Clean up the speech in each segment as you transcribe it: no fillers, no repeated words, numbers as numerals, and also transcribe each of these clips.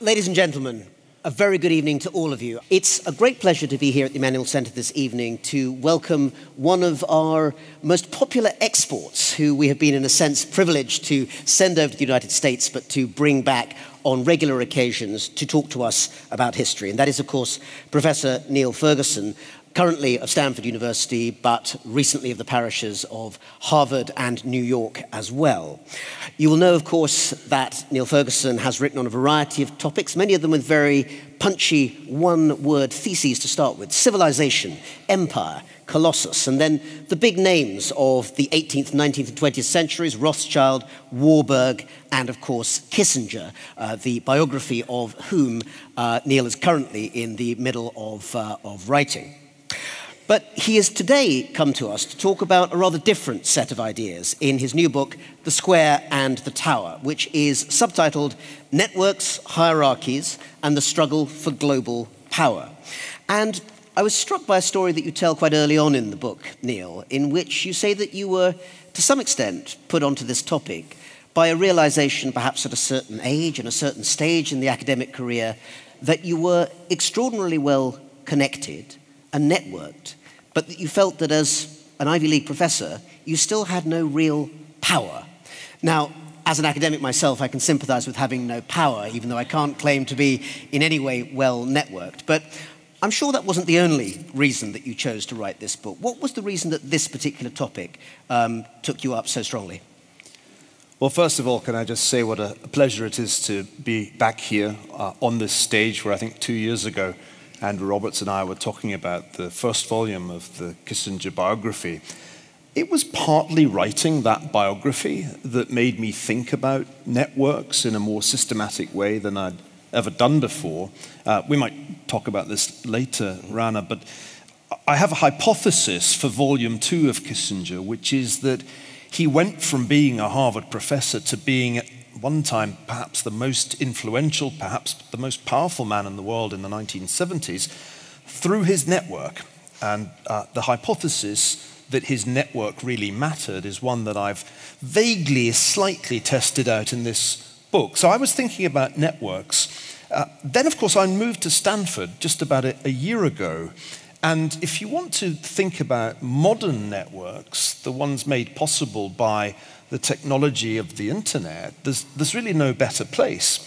Ladies and gentlemen, a very good evening to all of you. It's a great pleasure to be here at the Emmanuel Centre this evening to welcome one of our most popular exports, who we have been, in a sense, privileged to send over to the United States, but to bring back on regular occasions to talk to us about history. And that is, of course, Professor Niall Ferguson, currently of Stanford University, but recently of the parishes of Harvard and New York as well. You will know, of course, that Niall Ferguson has written on a variety of topics, many of them with very punchy one-word theses to start with: civilization, empire, Colossus, and then the big names of the 18th, 19th and 20th centuries: Rothschild, Warburg, and of course Kissinger, the biography of whom Niall is currently in the middle of writing. But he has today come to us to talk about a rather different set of ideas in his new book, The Square and the Tower, which is subtitled Networks, Hierarchies, and the Struggle for Global Power. And I was struck by a story that you tell quite early on in the book, Niall, in which you say that you were, to some extent, put onto this topic by a realization, perhaps at a certain age and a certain stage in the academic career, that you were extraordinarily well connected and networked, but that you felt that as an Ivy League professor, you still had no real power. Now, as an academic myself, I can sympathize with having no power, even though I can't claim to be in any way well networked. But I'm sure that wasn't the only reason that you chose to write this book. What was the reason that this particular topic took you up so strongly? Well, first of all, can I just say what a pleasure it is to be back here on this stage where I think 2 years ago, Andrew Roberts and I were talking about the first volume of the Kissinger biography. It was partly writing that biography that made me think about networks in a more systematic way than I'd ever done before. We might talk about this later, Rana, but I have a hypothesis for volume 2 of Kissinger, which is that he went from being a Harvard professor to being, at one time, perhaps the most influential, perhaps the most powerful man in the world in the 1970s, through his network. And the hypothesis that his network really mattered is one that I've vaguely, slightly tested out in this book. So I was thinking about networks. Then, of course, I moved to Stanford just about a year ago. And if you want to think about modern networks, the ones made possible by the technology of the internet, there's really no better place.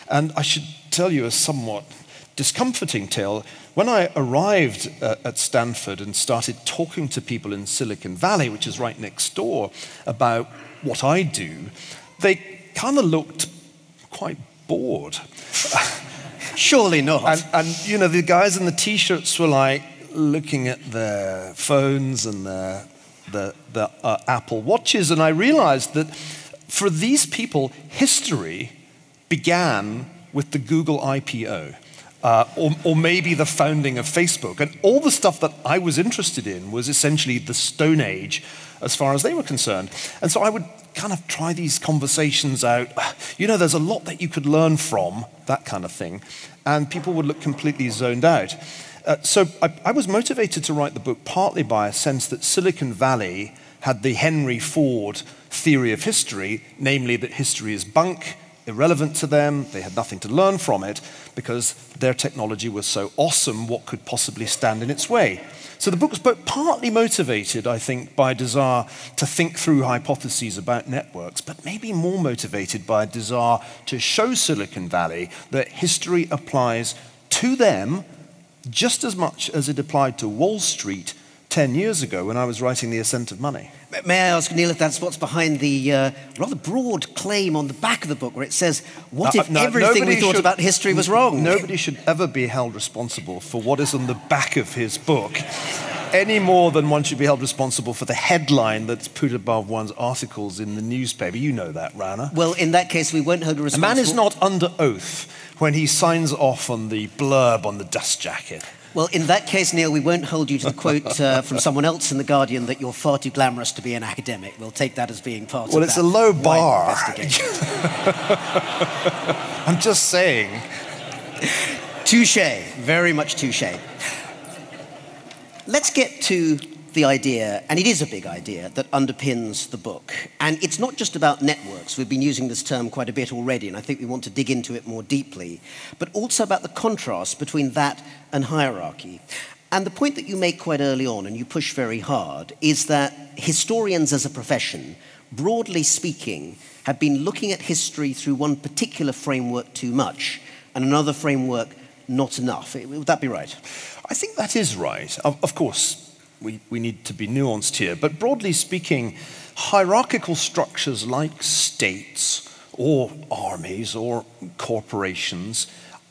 And I should tell you a somewhat discomforting tale. When I arrived at Stanford and started talking to people in Silicon Valley, which is right next door, about what I do, they kind of looked quite bored. Surely not. And you know, the guys in the T-shirts were like looking at their phones and the Apple Watches, and I realized that for these people, history began with the Google IPO, or maybe the founding of Facebook. And all the stuff that I was interested in was essentially the Stone Age as far as they were concerned. And so I would kind of try these conversations out. You know, there's a lot that you could learn from, that kind of thing. And people would look completely zoned out. So I was motivated to write the book partly by a sense that Silicon Valley had the Henry Ford theory of history, namely that history is bunk, irrelevant to them, they had nothing to learn from it, because their technology was so awesome, what could possibly stand in its way? So the book was partly motivated, I think, by a desire to think through hypotheses about networks, but maybe more motivated by a desire to show Silicon Valley that history applies to them just as much as it applied to Wall Street 10 years ago when I was writing The Ascent of Money. May I ask, Niall, if that's what's behind the rather broad claim on the back of the book where it says, what if everything we thought about history was wrong? Nobody should ever be held responsible for what is on the back of his book, any more than one should be held responsible for the headline that's put above one's articles in the newspaper. You know that, Rana. Well, in that case, we won't hold you responsible. A man is not under oath when he signs off on the blurb on the dust jacket. Well, in that case, Niall, we won't hold you to the quote from someone else in The Guardian that you're far too glamorous to be an academic. We'll take that as being part of that. Well, it's a low bar. Investigation. I'm just saying. Touché, very much touché. Let's get to the idea, and it is a big idea, that underpins the book. And it's not just about networks. We've been using this term quite a bit already, and I think we want to dig into it more deeply, but also about the contrast between that and hierarchy. And the point that you make quite early on, and you push very hard, is that historians as a profession, broadly speaking, have been looking at history through one particular framework too much, and another framework not enough. Would that be right? I think that is right. Of course, we need to be nuanced here, but broadly speaking, hierarchical structures like states or armies or corporations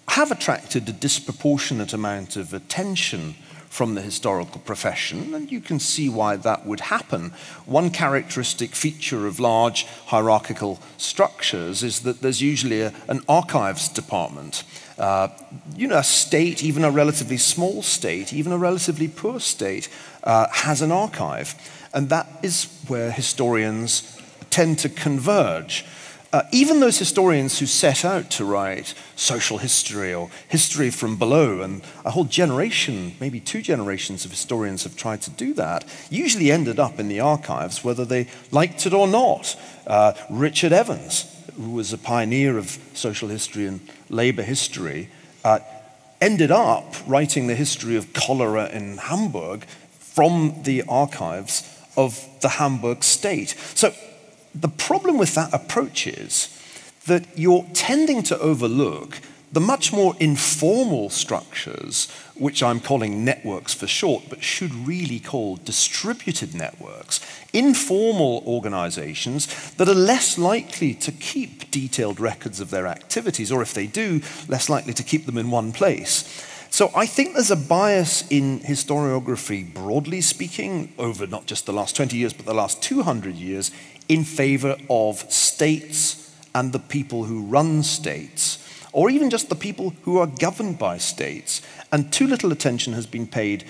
have attracted a disproportionate amount of attention from the historical profession, and you can see why that would happen. One characteristic feature of large hierarchical structures is that there's usually an archives department. A state, even a relatively small state, even a relatively poor state, has an archive. And that is where historians tend to converge. Even those historians who set out to write social history or history from below, and a whole generation, maybe 2 generations of historians have tried to do that, usually ended up in the archives, whether they liked it or not. Richard Evans, who was a pioneer of social history and labor history, ended up writing the history of cholera in Hamburg from the archives of the Hamburg state. So the problem with that approach is that you're tending to overlook the much more informal structures, which I'm calling networks for short, but should really call distributed networks, informal organizations that are less likely to keep detailed records of their activities, or if they do, less likely to keep them in one place. So I think there's a bias in historiography, broadly speaking, over not just the last 20 years, but the last 200 years, in favor of states and the people who run states, or even just the people who are governed by states. And too little attention has been paid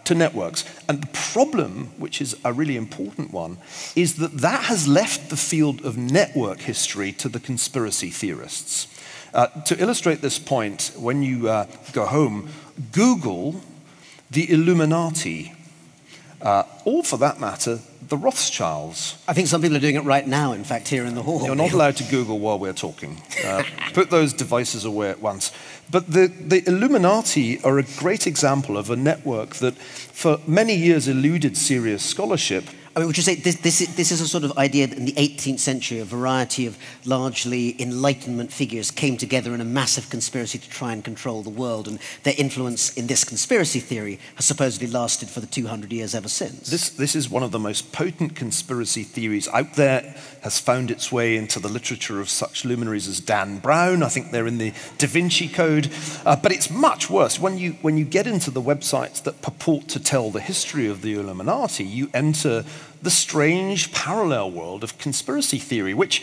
to networks. And the problem, which is a really important one, is that that has left the field of network history to the conspiracy theorists. To illustrate this point, when you go home, Google the Illuminati, or for that matter, the Rothschilds. I think some people are doing it right now, in fact, here in the hall. You're not allowed to Google while we're talking. Put those devices away at once. But the Illuminati are a great example of a network that for many years eluded serious scholarship. I mean, would you say this is a sort of idea that in the 18th century, a variety of largely Enlightenment figures came together in a massive conspiracy to try and control the world, and their influence in this conspiracy theory has supposedly lasted for the 200 years ever since? This is one of the most potent conspiracy theories out there, has found its way into the literature of such luminaries as Dan Brown. I think they're in the Da Vinci Code. But it's much worse. When you get into the websites that purport to tell the history of the Illuminati, you enter the strange parallel world of conspiracy theory, which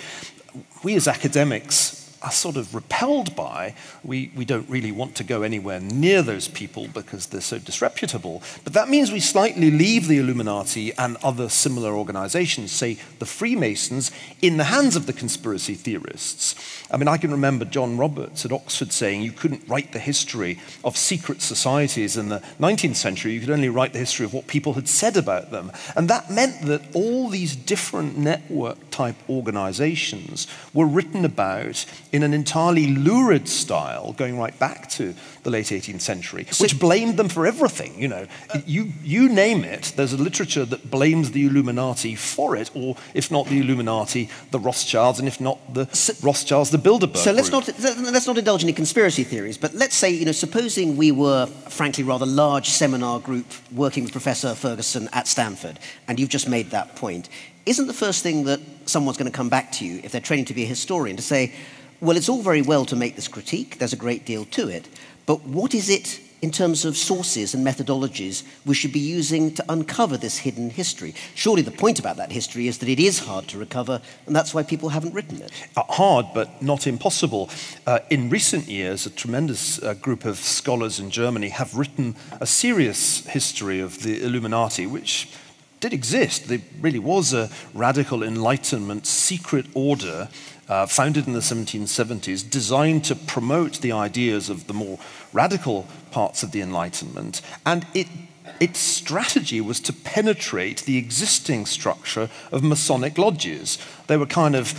we as academics are sort of repelled by. We don't really want to go anywhere near those people because they're so disreputable. But that means we slightly leave the Illuminati and other similar organizations, say the Freemasons, in the hands of the conspiracy theorists. I mean, I can remember John Roberts at Oxford saying you couldn't write the history of secret societies in the 19th century, you could only write the history of what people had said about them. And that meant that all these different network-type organizations were written about in an entirely lurid style, going right back to the late 18th century, which blamed them for everything. You name it, there's a literature that blames the Illuminati for it, or if not the Illuminati, the Rothschilds, and if not the Rothschilds, the Bilderberg So let's group. not indulge in any conspiracy theories, but let's say, supposing we were, frankly, rather large seminar group working with Professor Ferguson at Stanford, and you've just made that point. Isn't the first thing that someone's going to come back to you, if they're training to be a historian, to say, well, it's all very well to make this critique, there's a great deal to it, but what is it in terms of sources and methodologies we should be using to uncover this hidden history? Surely the point about that history is that it is hard to recover, and that's why people haven't written it. Hard, but not impossible. In recent years, a tremendous group of scholars in Germany have written a serious history of the Illuminati, which did exist. There really was a radical Enlightenment secret order founded in the 1770s, designed to promote the ideas of the more radical parts of the Enlightenment. And it its strategy was to penetrate the existing structure of Masonic lodges. They were kind of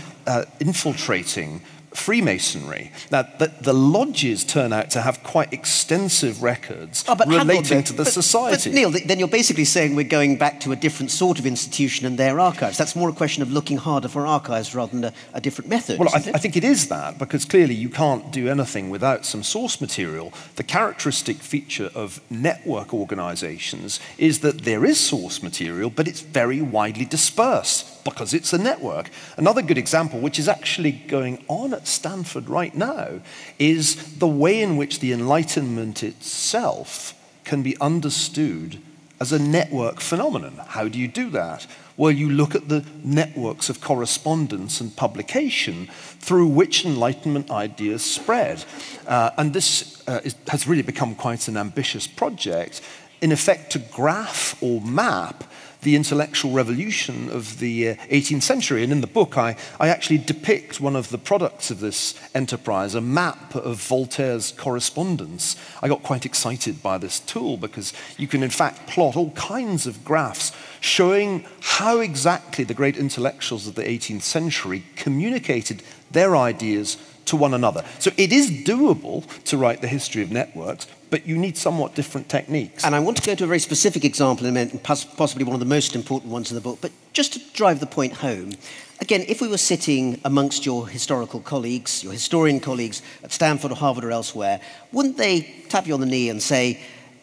infiltrating Freemasonry. Now, the lodges turn out to have quite extensive records relating to the society. But Neil, then you're basically saying we're going back to a different sort of institution and their archives. That's more a question of looking harder for archives rather than a different method. Well, I think it is that, because clearly you can't do anything without some source material. The characteristic feature of network organizations is that there is source material, but it's very widely dispersed, because it's a network. Another good example, which is actually going on at Stanford right now, is the way in which the Enlightenment itself can be understood as a network phenomenon. How do you do that? Well, you look at the networks of correspondence and publication through which Enlightenment ideas spread. And this has really become quite an ambitious project, in effect to graph or map the intellectual revolution of the 18th century. And in the book, I actually depict one of the products of this enterprise, a map of Voltaire's correspondence. I got quite excited by this tool because you can in fact plot all kinds of graphs showing how exactly the great intellectuals of the 18th century communicated their ideas to one another. So it is doable to write the history of networks, but you need somewhat different techniques. And I want to go to a very specific example in a minute, and possibly one of the most important ones in the book, but just to drive the point home, again, if we were sitting amongst your historical colleagues, your historian colleagues at Stanford or Harvard or elsewhere, wouldn't they tap you on the knee and say,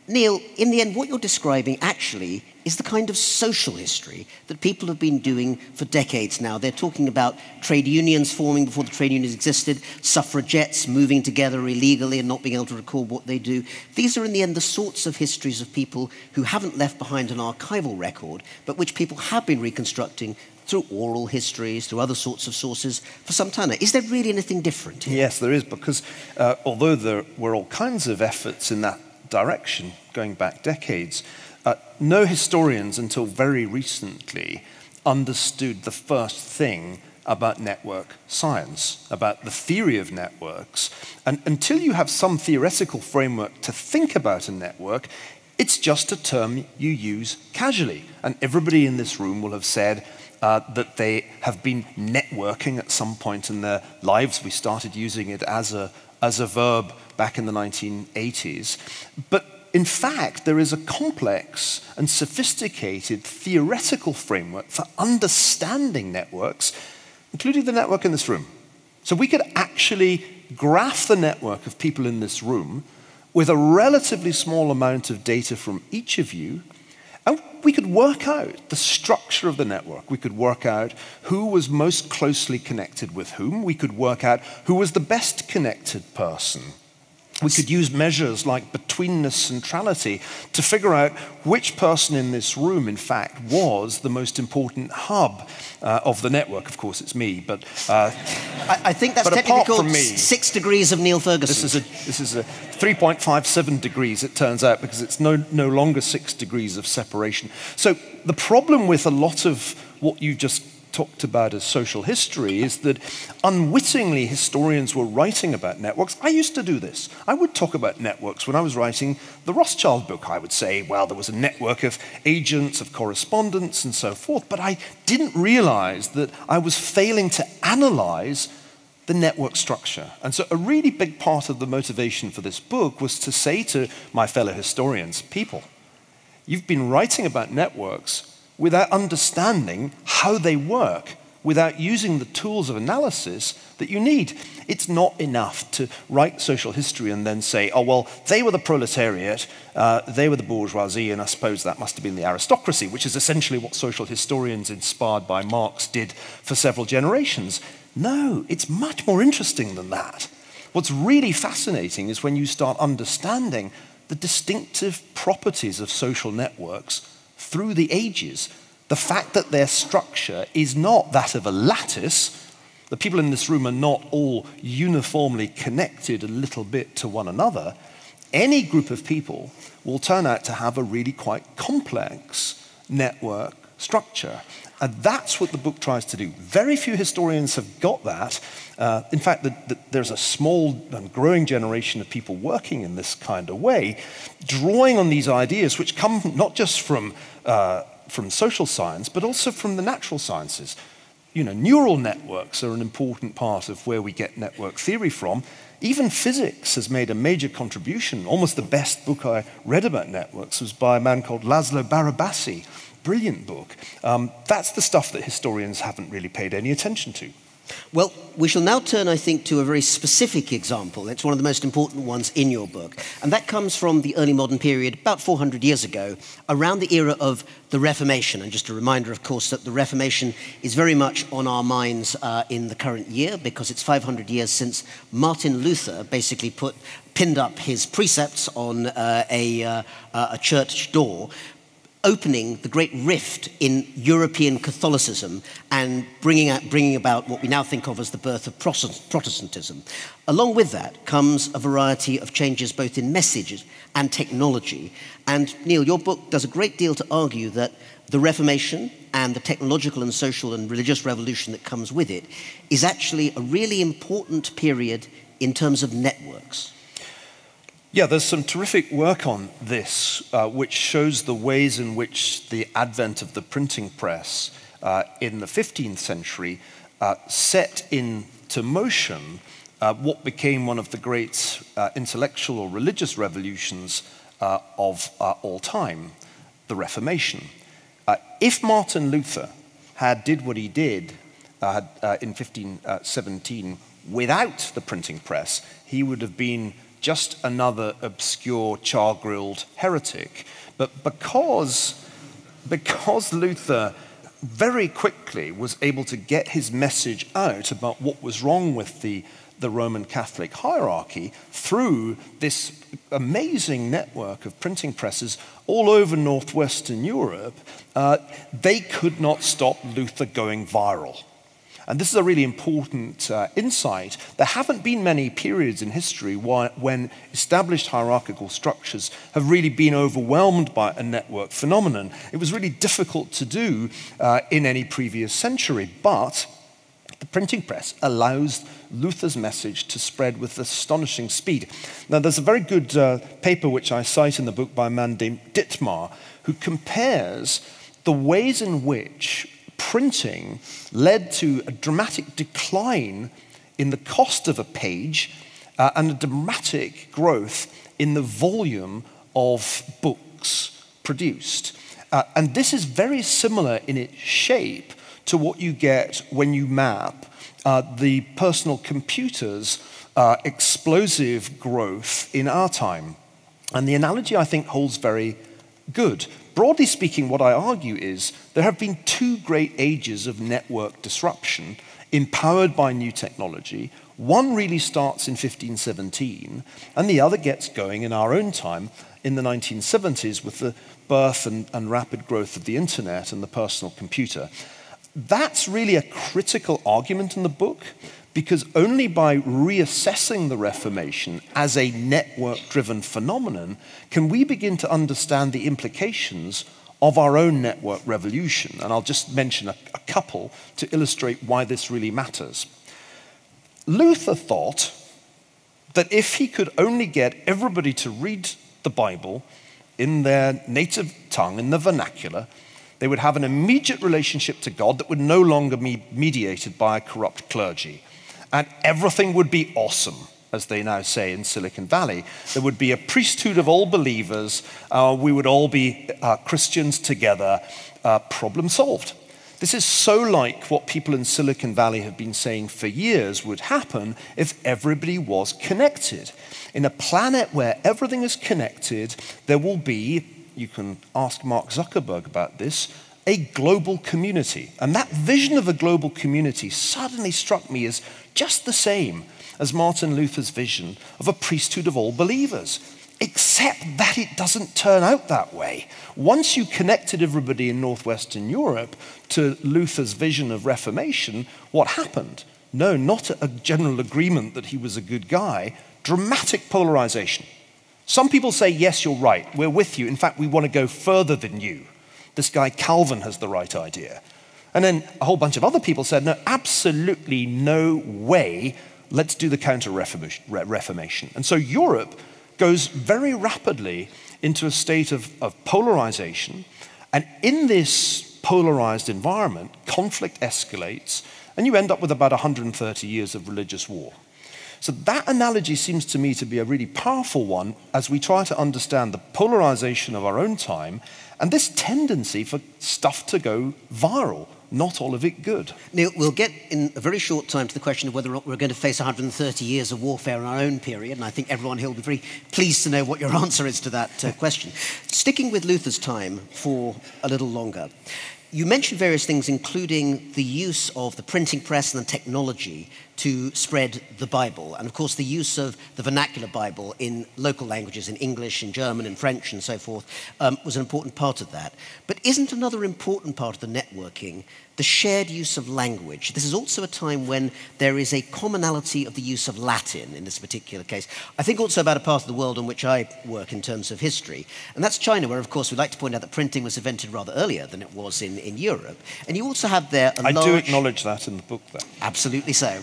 Neil, in the end, what you're describing actually is the kind of social history that people have been doing for decades now. They're talking about trade unions forming before the trade unions existed, suffragettes moving together illegally and not being able to record what they do. These are, in the end, the sorts of histories of people who haven't left behind an archival record, but which people have been reconstructing through oral histories, through other sorts of sources for some time now. Is there really anything different here? Yes, there is, because although there were all kinds of efforts in that direction going back decades, no historians until very recently understood the first thing about network science, about the theory of networks. And until you have some theoretical framework to think about a network, it's just a term you use casually. And everybody in this room will have said that they have been networking at some point in their lives. We started using it as a verb back in the 1980s. But in fact, there is a complex and sophisticated theoretical framework for understanding networks, including the network in this room. So we could actually graph the network of people in this room with a relatively small amount of data from each of you, and we could work out the structure of the network. We could work out who was most closely connected with whom. We could work out who was the best connected person. We could use measures like betweenness centrality to figure out which person in this room, in fact, was the most important hub of the network. Of course, it's me, but I think that's technically called 6 degrees of Niall Ferguson. This is a 3.57 degrees, it turns out, because it's no longer 6 degrees of separation. So the problem with a lot of what you just talked about as social history is that unwittingly historians were writing about networks. I used to do this. I would talk about networks when I was writing the Rothschild book. I would say, well, there was a network of agents, of correspondence, and so forth, but I didn't realize that I was failing to analyze the network structure. And so a really big part of the motivation for this book was to say to my fellow historians, people, you've been writing about networks without understanding how they work, without using the tools of analysis that you need. It's not enough to write social history and then say, oh, well, they were the proletariat, they were the bourgeoisie, and I suppose that must have been the aristocracy, which is essentially what social historians inspired by Marx did for several generations. No, it's much more interesting than that. What's really fascinating is when you start understanding the distinctive properties of social networks through the ages, the fact that their structure is not that of a lattice, the people in this room are not all uniformly connected a little bit to one another, any group of people will turn out to have a really quite complex network structure. And that's what the book tries to do. Very few historians have got that. In fact, there's a small and growing generation of people working in this kind of way, drawing on these ideas which come not just from social science, but also from the natural sciences. You know, neural networks are an important part of where we get network theory from. Even physics has made a major contribution. Almost the best book I read about networks was by a man called Laszlo Barabasi. Brilliant book. That's the stuff that historians haven't really paid any attention to. Well, we shall now turn, I think, to a very specific example. It's one of the most important ones in your book. And that comes from the early modern period, about 400 years ago, around the era of the Reformation. And just a reminder, of course, that the Reformation is very much on our minds in the current year, because it's 500 years since Martin Luther basically pinned up his precepts on a church door, opening the great rift in European Catholicism and bringing about what we now think of as the birth of Protestantism. Along with that comes a variety of changes both in messages and technology. And Niall, your book does a great deal to argue that the Reformation and the technological and social and religious revolution that comes with it is actually a really important period in terms of networks. Yeah, there's some terrific work on this, which shows the ways in which the advent of the printing press in the 15th century set into motion what became one of the great intellectual or religious revolutions of all time, the Reformation. If Martin Luther had did what he did in 1517 without the printing press, he would have been just another obscure, char-grilled heretic. But because Luther very quickly was able to get his message out about what was wrong with the Roman Catholic hierarchy through this amazing network of printing presses all over northwestern Europe, they could not stop Luther going viral. And this is a really important insight. There haven't been many periods in history when established hierarchical structures have really been overwhelmed by a network phenomenon. It was really difficult to do in any previous century, but the printing press allows Luther's message to spread with astonishing speed. Now, there's a very good paper which I cite in the book by a man named Dittmar, who compares the ways in which printing led to a dramatic decline in the cost of a page and a dramatic growth in the volume of books produced. And this is very similar in its shape to what you get when you map the personal computer's explosive growth in our time. And the analogy, I think, holds very good. Broadly speaking, what I argue is there have been two great ages of network disruption empowered by new technology. One really starts in 1517, and the other gets going in our own time in the 1970s with the birth and rapid growth of the internet and the personal computer. That's really a critical argument in the book, because only by reassessing the Reformation as a network-driven phenomenon can we begin to understand the implications of our own network revolution. And I'll just mention a couple to illustrate why this really matters. Luther thought that if he could only get everybody to read the Bible in their native tongue, in the vernacular, they would have an immediate relationship to God that would no longer be mediated by a corrupt clergy. And everything would be awesome, as they now say in Silicon Valley. There would be a priesthood of all believers. We would all be Christians together. Problem solved. This is so like what people in Silicon Valley have been saying for years would happen if everybody was connected. In a planet where everything is connected, there will be, you can ask Mark Zuckerberg about this, a global community. And that vision of a global community suddenly struck me as just the same as Martin Luther's vision of a priesthood of all believers, except that it doesn't turn out that way. Once you connected everybody in northwestern Europe to Luther's vision of Reformation, what happened? No, not a general agreement that he was a good guy, dramatic polarization. Some people say, yes, you're right, we're with you. In fact, we want to go further than you. this guy Calvin has the right idea. And then a whole bunch of other people said, no, absolutely no way, let's do the Counter-Reformation. And so Europe goes very rapidly into a state of polarization. And in this polarized environment, conflict escalates, and you end up with about 130 years of religious war. So that analogy seems to me to be a really powerful one as we try to understand the polarization of our own time and this tendency for stuff to go viral, not all of it good. Neil, we'll get in a very short time to the question of whether or not we're going to face 130 years of warfare in our own period, and I think everyone here will be very pleased to know what your answer is to that question. Sticking with Luther's time for a little longer, you mentioned various things, including the use of the printing press and the technology to spread the Bible. And of course, the use of the vernacular Bible in local languages, in English, in German, in French, and so forth, was an important part of that. But isn't another important part of the networking the shared use of language? This is also a time when there is a commonality of the use of Latin in this particular case. I think also about a part of the world in which I work in terms of history, and that's China, where, of course, we like to point out that printing was invented rather earlier than it was in Europe. And you also have there a large... I do acknowledge that in the book, though. Absolutely so.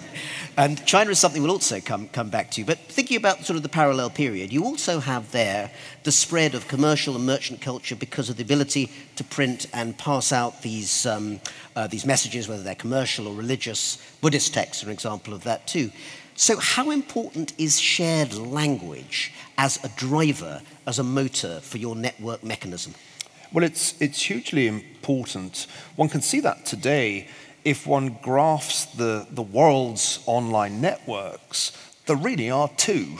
And China is something we'll also come back to. But thinking about sort of the parallel period, you also have there the spread of commercial and merchant culture because of the ability to print and pass out these messages, whether they're commercial or religious. Buddhist texts are an example of that too. So how important is shared language as a driver, as a motor for your network mechanism? Well, it's hugely important. One can see that today if one graphs the world's online networks. There really are two.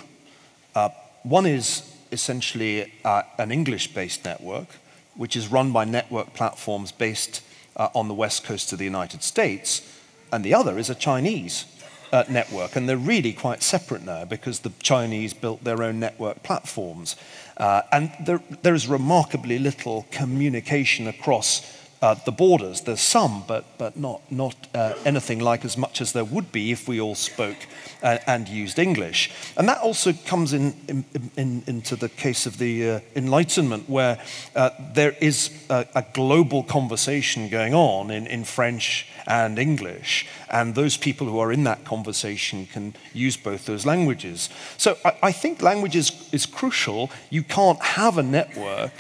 One is essentially an English-based network, which is run by network platforms based on the west coast of the United States, and the other is a Chinese network, and they're really quite separate now because the Chinese built their own network platforms. And there is remarkably little communication across the borders. There's some, but not anything like as much as there would be if we all spoke and used English. And that also comes into the case of the Enlightenment, where there is a global conversation going on in French and English, and those people who are in that conversation can use both those languages. So I think language is crucial. You can't have a network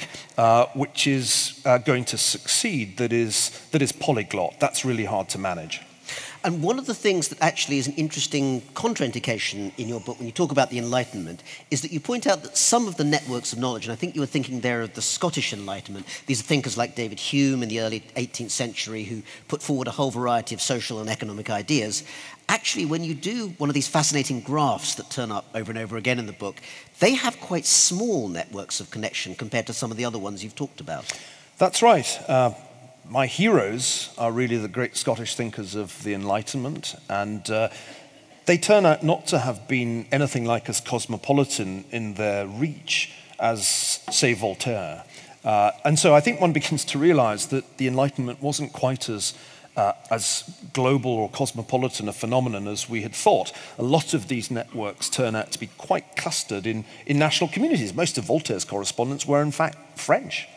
which is going to succeed that is polyglot. That's really hard to manage. And one of the things that actually is an interesting contraindication in your book when you talk about the Enlightenment is that you point out that some of the networks of knowledge, and I think you were thinking there of the Scottish Enlightenment, these are thinkers like David Hume in the early 18th century who put forward a whole variety of social and economic ideas. Actually, when you do one of these fascinating graphs that turn up over and over again in the book, they have quite small networks of connection compared to some of the other ones you've talked about. That's right. My heroes are really the great Scottish thinkers of the Enlightenment, and they turn out not to have been anything like as cosmopolitan in their reach as, say, Voltaire. And so I think one begins to realize that the Enlightenment wasn't quite as global or cosmopolitan a phenomenon as we had thought. A lot of these networks turn out to be quite clustered in national communities. Most of Voltaire's correspondents were, in fact, French.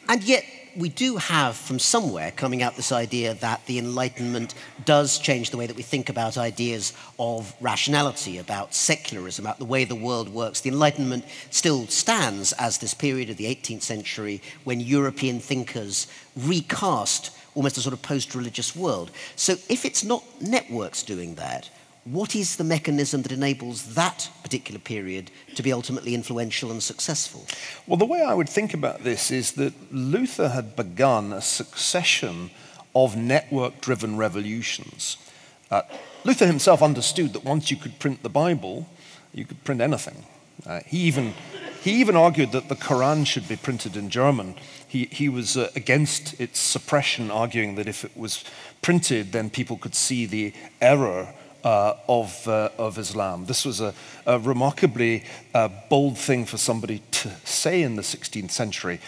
And yet, we do have from somewhere coming out this idea that the Enlightenment does change the way that we think about ideas of rationality, about secularism, about the way the world works. The Enlightenment still stands as this period of the 18th century when European thinkers recast almost a sort of post-religious world. So if it's not networks doing that, what is the mechanism that enables that particular period to be ultimately influential and successful? Well, the way I would think about this is that Luther had begun a succession of network-driven revolutions. Luther himself understood that once you could print the Bible, you could print anything. He even argued that the Quran should be printed in German. He was against its suppression, arguing that if it was printed, then people could see the error of Islam. This was a remarkably bold thing for somebody to say in the 16th century.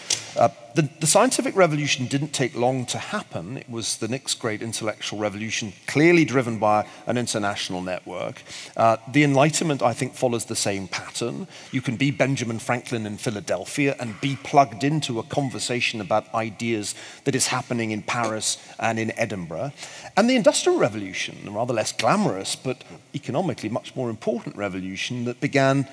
The scientific revolution didn't take long to happen. It was the next great intellectual revolution, clearly driven by an international network. The Enlightenment, I think, follows the same pattern. You can be Benjamin Franklin in Philadelphia and be plugged into a conversation about ideas that is happening in Paris and in Edinburgh. And the Industrial Revolution, a rather less glamorous but economically much more important revolution that began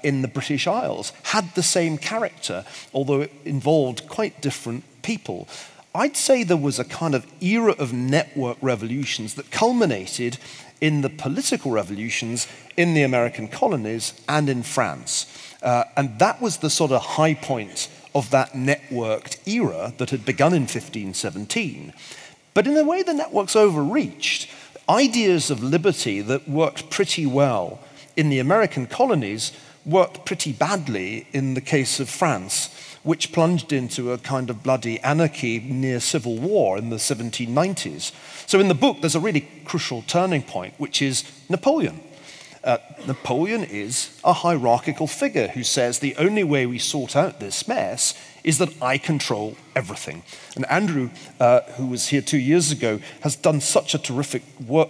in the British Isles, had the same character, although it involved quite different people. I'd say there was a kind of era of network revolutions that culminated in the political revolutions in the American colonies and in France. And that was the sort of high point of that networked era that had begun in 1517. But in a way, the networks overreached. Ideas of liberty that worked pretty well in the American colonies worked pretty badly in the case of France, which plunged into a kind of bloody anarchy near civil war in the 1790s. So in the book, there's a really crucial turning point, which is Napoleon. Napoleon is a hierarchical figure who says the only way we sort out this mess is that I control everything. And Andrew, who was here 2 years ago, has done such a terrific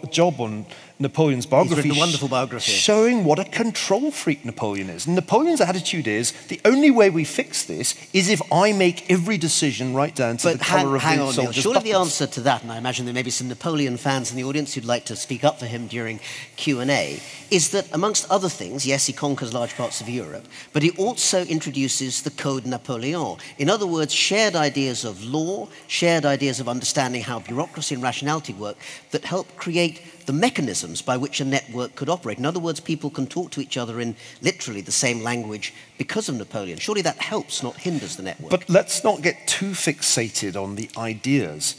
job on Napoleon's biography. He's written a wonderful biography. Showing what a control freak Napoleon is. And Napoleon's attitude is, the only way we fix this is if I make every decision right down to the colour of the soldier's buttons. Surely the answer to that, and I imagine there may be some Napoleon fans in the audience who'd like to speak up for him during Q&A, is that amongst other things, yes, he conquers large parts of Europe, but he also introduces the Code Napoleon. In other words, shared ideas of law, shared ideas of understanding how bureaucracy and rationality work that help create the mechanisms by which a network could operate. In other words, people can talk to each other in literally the same language because of Napoleon. Surely that helps, not hinders the network. But let's not get too fixated on the ideas.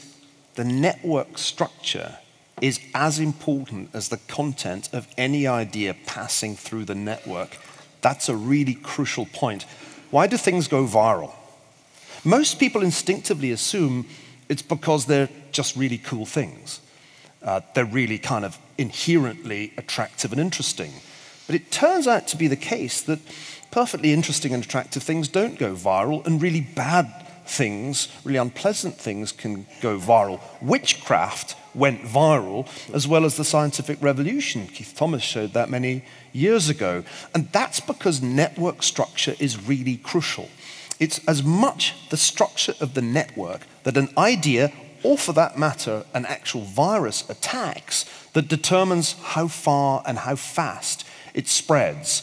The network structure is as important as the content of any idea passing through the network. That's a really crucial point. Why do things go viral? Most people instinctively assume it's because they're just really cool things. They're really kind of inherently attractive and interesting. But it turns out to be the case that perfectly interesting and attractive things don't go viral, and really bad things, really unpleasant things can go viral. Witchcraft went viral, as well as the scientific revolution. Keith Thomas showed that many years ago. And that's because network structure is really crucial. It's as much the structure of the network that an idea, or for that matter, an actual virus attacks, that determines how far and how fast it spreads.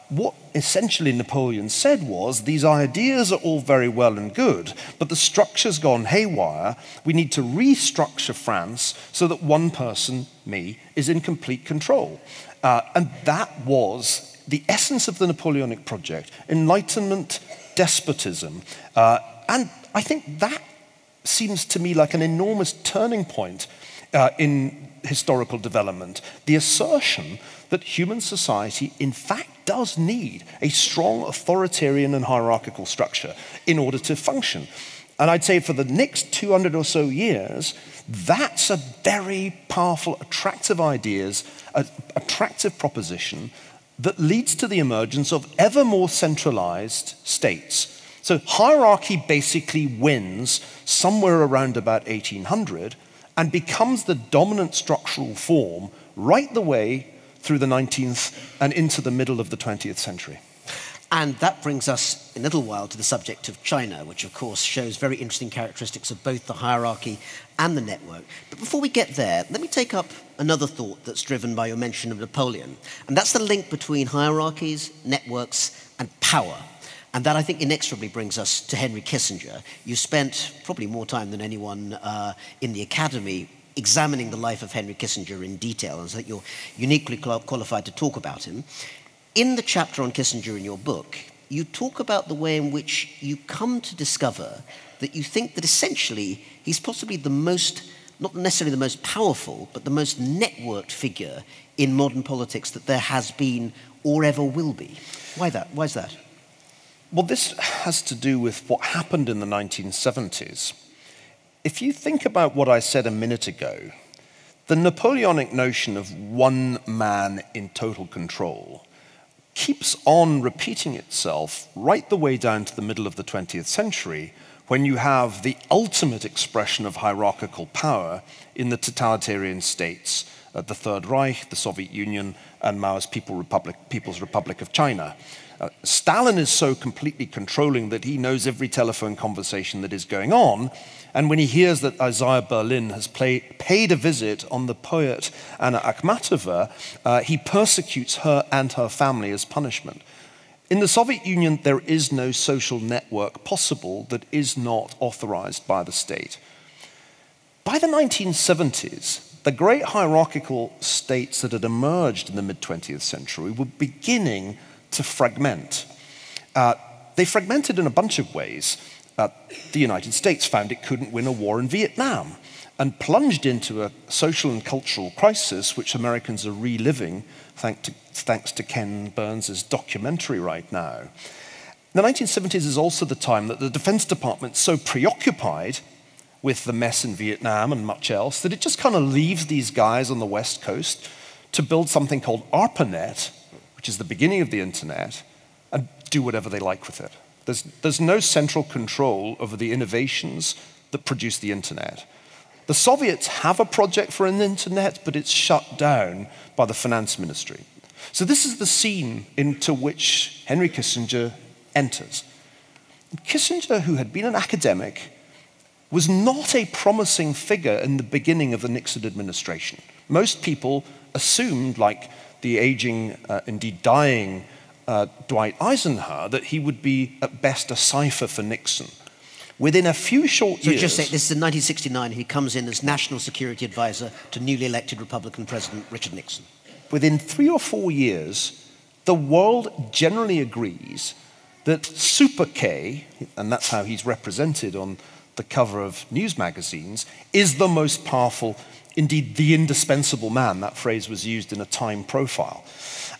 What essentially Napoleon said was, these ideas are all very well and good, but the structure's gone haywire. We need to restructure France so that one person, me, is in complete control. And that was the essence of the Napoleonic project: enlightenment, despotism. And I think that seems to me like an enormous turning point in historical development. The assertion that human society, in fact, does need a strong authoritarian and hierarchical structure in order to function. And I'd say for the next 200 or so years, that's a very powerful, attractive proposition that leads to the emergence of ever more centralized states. So hierarchy basically wins somewhere around about 1800 and becomes the dominant structural form right the way through the 19th and into the middle of the 20th century. And that brings us in a little while to the subject of China, which of course shows very interesting characteristics of both the hierarchy and the network. But before we get there, let me take up another thought that's driven by your mention of Napoleon. And that's the link between hierarchies, networks, and power. And that, I think, inexorably brings us to Henry Kissinger. You spent probably more time than anyone in the academy examining the life of Henry Kissinger in detail, and so that you're uniquely qualified to talk about him. In the chapter on Kissinger in your book, you talk about the way in which you come to discover that you think that essentially he's possibly the most, not necessarily the most powerful, but the most networked figure in modern politics that there has been or ever will be. Why that? Why is that? Well, this has to do with what happened in the 1970s. If you think about what I said a minute ago, the Napoleonic notion of one man in total control keeps on repeating itself right the way down to the middle of the 20th century, when you have the ultimate expression of hierarchical power in the totalitarian states, the Third Reich, the Soviet Union, and Mao's People's Republic of China. Stalin is so completely controlling that he knows every telephone conversation that is going on, and when he hears that Isaiah Berlin has paid a visit on the poet Anna Akhmatova, he persecutes her and her family as punishment. In the Soviet Union, there is no social network possible that is not authorized by the state. By the 1970s, the great hierarchical states that had emerged in the mid-20th century were beginning to fragment. They fragmented in a bunch of ways. The United States found it couldn't win a war in Vietnam and plunged into a social and cultural crisis which Americans are reliving thanks to Ken Burns' documentary right now. The 1970s is also the time that the Defense Department's so preoccupied with the mess in Vietnam and much else that it just kind of leaves these guys on the West Coast to build something called ARPANET, which is the beginning of the internet, and do whatever they like with it. There's no central control over the innovations that produce the internet. The Soviets have a project for an internet, but it's shut down by the finance ministry. So this is the scene into which Henry Kissinger enters. Kissinger, who had been an academic, was not a promising figure in the beginning of the Nixon administration. Most people assumed, like the aging, indeed dying, Dwight Eisenhower, that he would be at best a cipher for Nixon. Within a few short years... So just say, this is in 1969, he comes in as National Security Advisor to newly elected Republican President Richard Nixon. Within 3 or 4 years, the world generally agrees that Super K, and that's how he's represented on the cover of news magazines, is the most powerful, indeed the indispensable man. That phrase was used in a Time profile.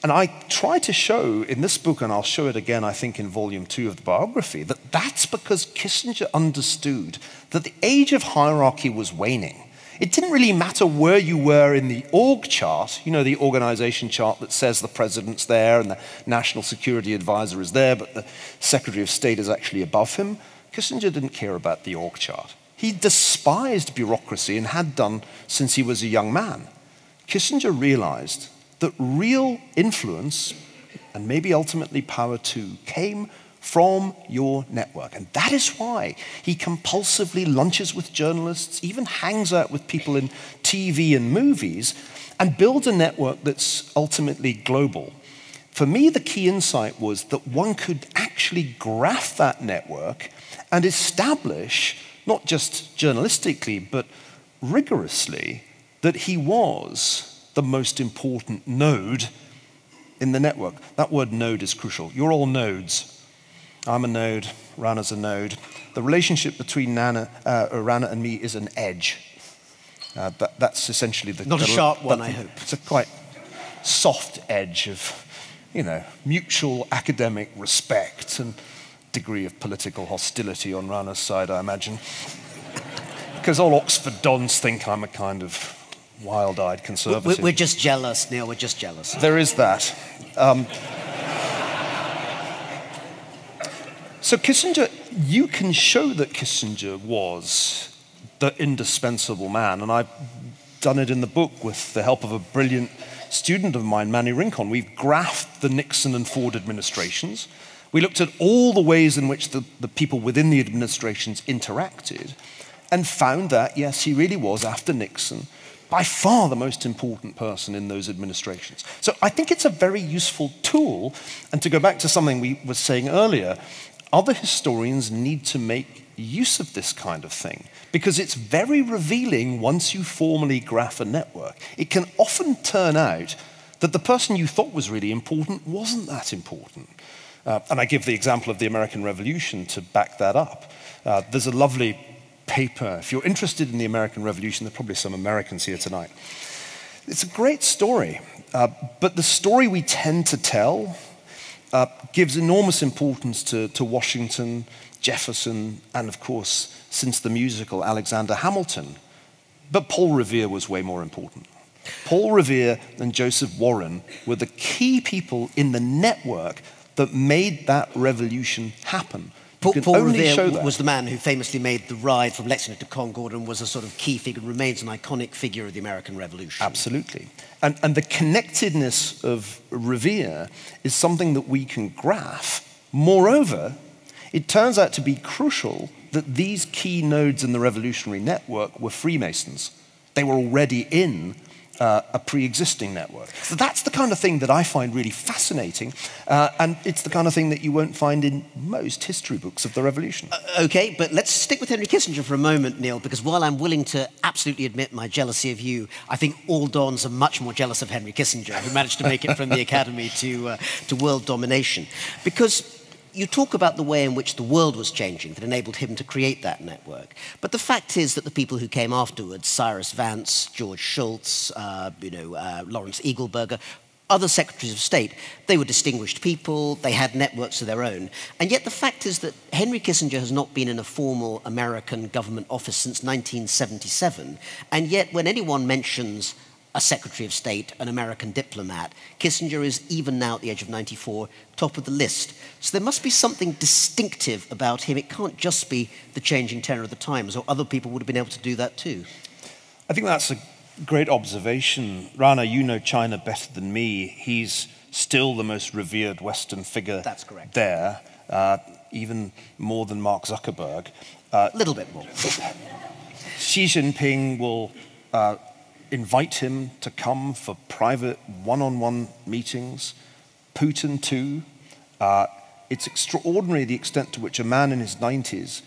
And I try to show in this book, and I'll show it again, I think, in volume 2 of the biography, that that's because Kissinger understood that the age of hierarchy was waning. It didn't really matter where you were in the org chart, you know, the organization chart that says the president's there and the national security advisor is there, but the Secretary of State is actually above him. Kissinger didn't care about the org chart. He despised bureaucracy and had done since he was a young man. Kissinger realized that real influence, and maybe ultimately power too, came from your network. And that is why he compulsively lunches with journalists, even hangs out with people in TV and movies, and builds a network that's ultimately global. For me, the key insight was that one could actually graph that network and establish, not just journalistically, but rigorously, that he was the most important node in the network. That word node is crucial. You're all nodes. I'm a node, Rana's a node. The relationship between Rana and me is an edge. That's essentially the... Not a sharp one, I hope. It's a quite soft edge of, you know, mutual academic respect and degree of political hostility on Rana's side, I imagine. Because all Oxford dons think I'm a kind of wild-eyed conservative. We're just jealous, Neil, we're just jealous. There is that. So Kissinger, you can show that Kissinger was the indispensable man, and I've done it in the book with the help of a brilliant student of mine, Manny Rincon. We've graphed the Nixon and Ford administrations. We looked at all the ways in which the people within the administrations interacted and found that, yes, he really was, after Nixon, by far the most important person in those administrations. So I think it's a very useful tool. And to go back to something we were saying earlier, other historians need to make use of this kind of thing because it's very revealing once you formally graph a network. It can often turn out that the person you thought was really important wasn't that important. And I give the example of the American Revolution to back that up. There's a lovely paper. If you're interested in the American Revolution, there are probably some Americans here tonight. It's a great story, but the story we tend to tell gives enormous importance to Washington, Jefferson, and of course, since the musical, Alexander Hamilton. But Paul Revere was way more important. Paul Revere and Joseph Warren were the key people in the network that made that revolution happen. Paul Revere was the man who famously made the ride from Lexington to Concord and was a sort of key figure, remains an iconic figure of the American Revolution. Absolutely. And the connectedness of Revere is something that we can graph. Moreover, it turns out to be crucial that these key nodes in the revolutionary network were Freemasons. They were already in a pre-existing network. So that's the kind of thing that I find really fascinating, and it's the kind of thing that you won't find in most history books of the revolution. Okay, but let's stick with Henry Kissinger for a moment, Neil, because while I'm willing to absolutely admit my jealousy of you, I think all Dons are much more jealous of Henry Kissinger, who managed to make it from the academy to world domination. Because you talk about the way in which the world was changing that enabled him to create that network. But the fact is that the people who came afterwards, Cyrus Vance, George Shultz, Lawrence Eagleburger, other secretaries of state, they were distinguished people, they had networks of their own. And yet the fact is that Henry Kissinger has not been in a formal American government office since 1977. And yet when anyone mentions a Secretary of State, an American diplomat, Kissinger is, even now at the age of 94, top of the list. So there must be something distinctive about him. It can't just be the changing tenor of the times, or other people would have been able to do that too. I think that's a great observation. Rana, you know China better than me. He's still the most revered Western figure. That's correct. There, even more than Mark Zuckerberg. A little bit more. Xi Jinping will invite him to come for private one-on-one meetings. Putin too. It's extraordinary the extent to which a man in his 90s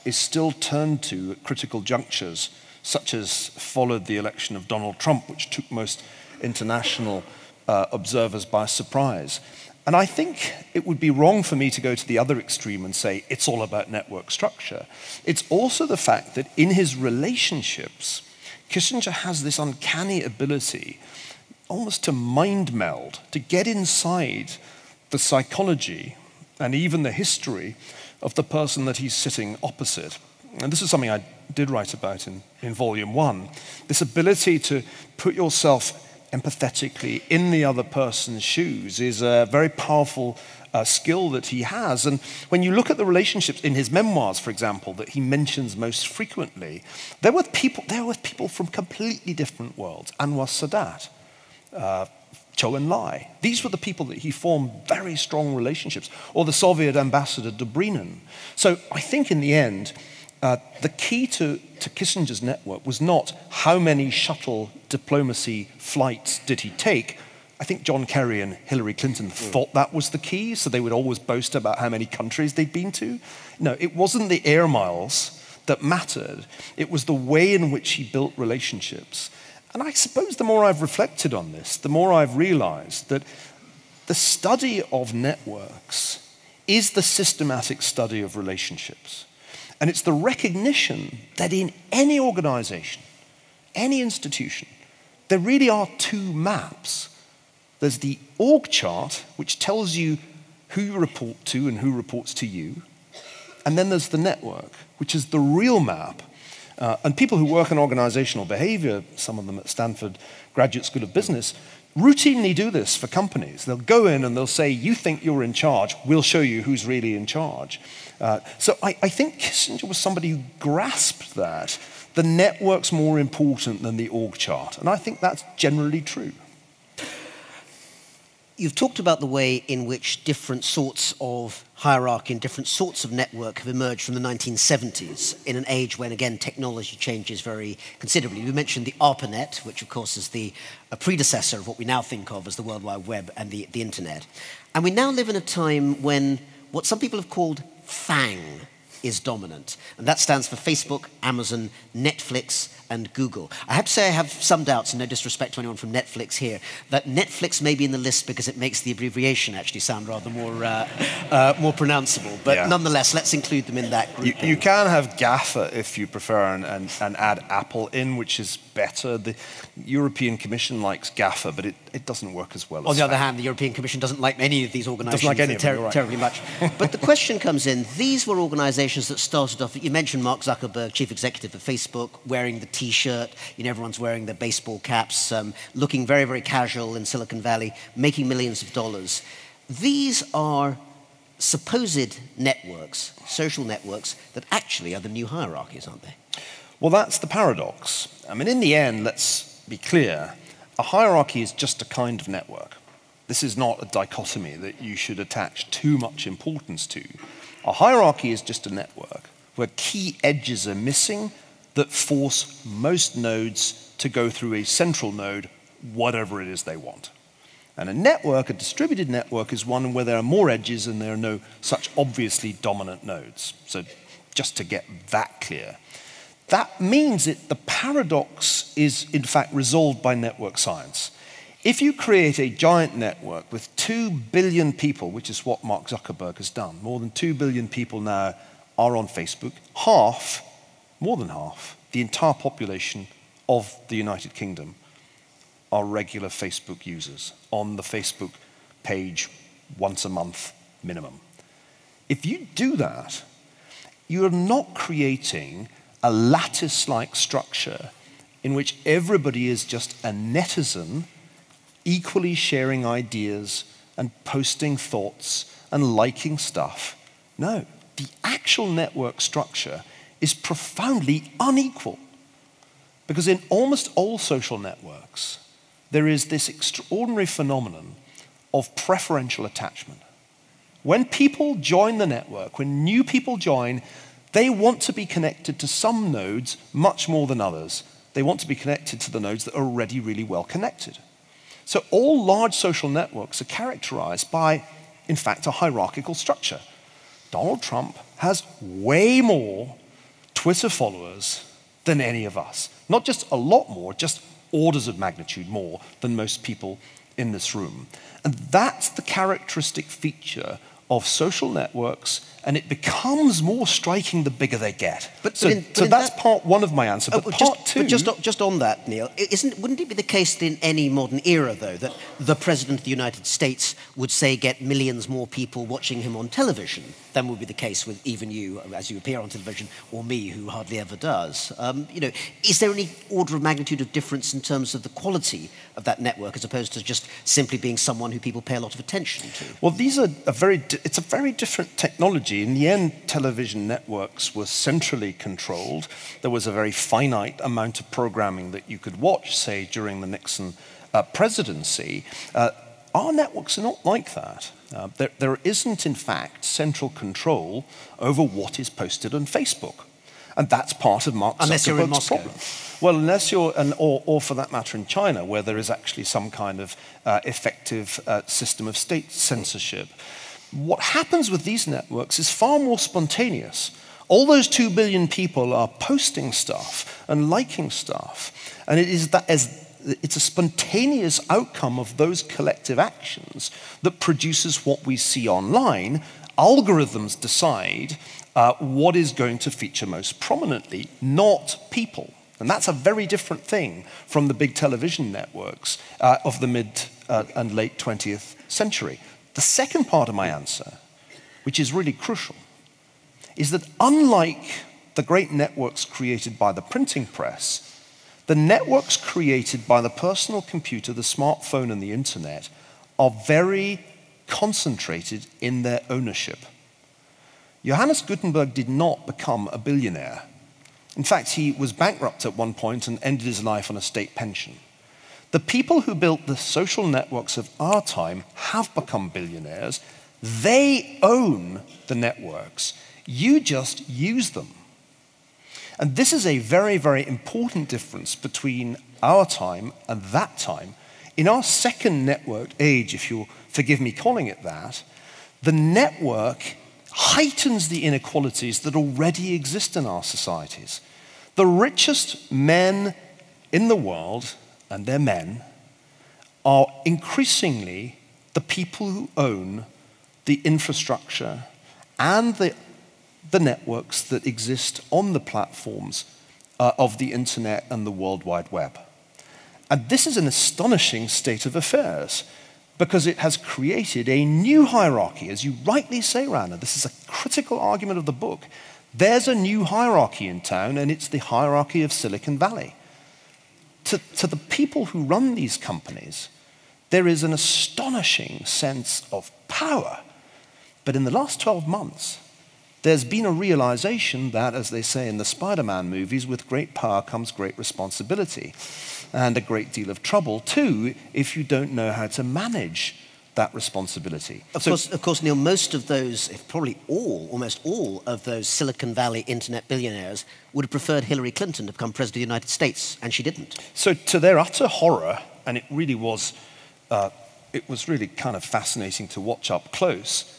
is still turned to at critical junctures, such as followed the election of Donald Trump, which took most international observers by surprise. And I think it would be wrong for me to go to the other extreme and say it's all about network structure. It's also the fact that in his relationships, Kissinger has this uncanny ability almost to mind meld, to get inside the psychology and even the history of the person that he's sitting opposite. And this is something I did write about in Volume 1. This ability to put yourself empathetically in the other person's shoes is a very powerful skill that he has. And when you look at the relationships in his memoirs, for example, that he mentions most frequently, they're with people from completely different worlds. Anwar Sadat, Zhou Enlai. These were the people that he formed very strong relationships, or the Soviet ambassador Dobrynin. So I think in the end, the key to Kissinger's network was not how many shuttle diplomacy flights did he take. I think John Kerry and Hillary Clinton thought that was the key, so they would always boast about how many countries they'd been to. No, it wasn't the air miles that mattered. It was the way in which he built relationships. And I suppose the more I've reflected on this, the more I've realized that the study of networks is the systematic study of relationships. And it's the recognition that in any organization, any institution, there really are two maps. There's the org chart, which tells you who you report to and who reports to you. And then there's the network, which is the real map. And people who work in organizational behavior, some of them at Stanford Graduate School of Business, routinely do this for companies. They'll go in and they'll say, you think you're in charge, we'll show you who's really in charge. So I think Kissinger was somebody who grasped that. The network's more important than the org chart. And I think that's generally true. You've talked about the way in which different sorts of hierarchy and different sorts of network have emerged from the 1970s in an age when, again, technology changes very considerably. You mentioned the ARPANET, which, of course, is a predecessor of what we now think of as the World Wide Web and the Internet. And we now live in a time when what some people have called FANG is dominant. And that stands for Facebook, Amazon, Netflix, and Google. I have to say I have some doubts, and no disrespect to anyone from Netflix here, that Netflix may be in the list because it makes the abbreviation actually sound rather more pronounceable. But nonetheless, let's include them in that group. You can have GAFA if you prefer and add Apple in, which is better. The European Commission likes GAFA, but it doesn't work as well. On the other hand, the European Commission doesn't like any of these organizations terribly much. But the question comes in, these were organizations conversations that started off, you mentioned Mark Zuckerberg, chief executive of Facebook, wearing the T-shirt, everyone's wearing their baseball caps, looking very, very casual in Silicon Valley, making millions of dollars. These are supposed networks, social networks, that actually are the new hierarchies, aren't they? Well, that's the paradox. I mean, in the end, let's be clear, a hierarchy is just a kind of network. This is not a dichotomy that you should attach too much importance to. A hierarchy is just a network where key edges are missing that force most nodes to go through a central node, whatever it is they want. And a network, a distributed network, is one where there are more edges and there are no such obviously dominant nodes. So just to get that clear. That means that the paradox is, in fact, resolved by network science. If you create a giant network with 2 billion people, which is what Mark Zuckerberg has done, more than 2 billion people now are on Facebook, half, more than half, the entire population of the United Kingdom are regular Facebook users on the Facebook page once a month minimum. If you do that, you are not creating a lattice-like structure in which everybody is just a netizen equally sharing ideas and posting thoughts and liking stuff. No, the actual network structure is profoundly unequal. Because in almost all social networks, there is this extraordinary phenomenon of preferential attachment. When people join the network, when new people join, they want to be connected to some nodes much more than others. They want to be connected to the nodes that are already really well connected. So all large social networks are characterized by, in fact, a hierarchical structure. Donald Trump has way more Twitter followers than any of us. Not just a lot more, just orders of magnitude more than most people in this room. And that's the characteristic feature of social networks, and it becomes more striking the bigger they get. So that's part one of my answer. But part two... But just on that, Neil, wouldn't it be the case that in any modern era, though, that the President of the United States would, say, get millions more people watching him on television than would be the case with even you, as you appear on television, or me, who hardly ever does? Is there any order of magnitude of difference in terms of the quality of that network as opposed to just simply being someone who people pay a lot of attention to? Well, it's a very different technology. In the end, television networks were centrally controlled. There was a very finite amount of programming that you could watch, say, during the Nixon presidency. Our networks are not like that. There isn't, in fact, central control over what is posted on Facebook. And that's part of Mark Zuckerberg's problem. Well, unless you're, or for that matter in China, where there is actually some kind of effective system of state censorship. What happens with these networks is far more spontaneous. All those 2 billion people are posting stuff and liking stuff. And it's a spontaneous outcome of those collective actions that produces what we see online. Algorithms decide what is going to feature most prominently, not people. And that's a very different thing from the big television networks of the mid and late 20th century. The second part of my answer, which is really crucial, is that unlike the great networks created by the printing press, the networks created by the personal computer, the smartphone, and the internet are very concentrated in their ownership. Johannes Gutenberg did not become a billionaire. In fact, he was bankrupt at one point and ended his life on a state pension. The people who built the social networks of our time have become billionaires. They own the networks. You just use them. And this is a very, very important difference between our time and that time. In our second networked age, if you'll forgive me calling it that, the network heightens the inequalities that already exist in our societies. The richest men in the world, and they're men, are increasingly the people who own the infrastructure and the networks that exist on the platforms of the internet and the World Wide Web. And this is an astonishing state of affairs because it has created a new hierarchy. As you rightly say, Rana, this is a critical argument of the book. There's a new hierarchy in town, and it's the hierarchy of Silicon Valley. To the people who run these companies, there is an astonishing sense of power. But in the last 12 months, there's been a realization that, as they say in the Spider-Man movies, with great power comes great responsibility and a great deal of trouble, too, if you don't know how to manage that responsibility. Of course, Neil, most of those, if probably all, almost all of those Silicon Valley internet billionaires would have preferred Hillary Clinton to become president of the United States, and she didn't. So to their utter horror, and it was really kind of fascinating to watch up close,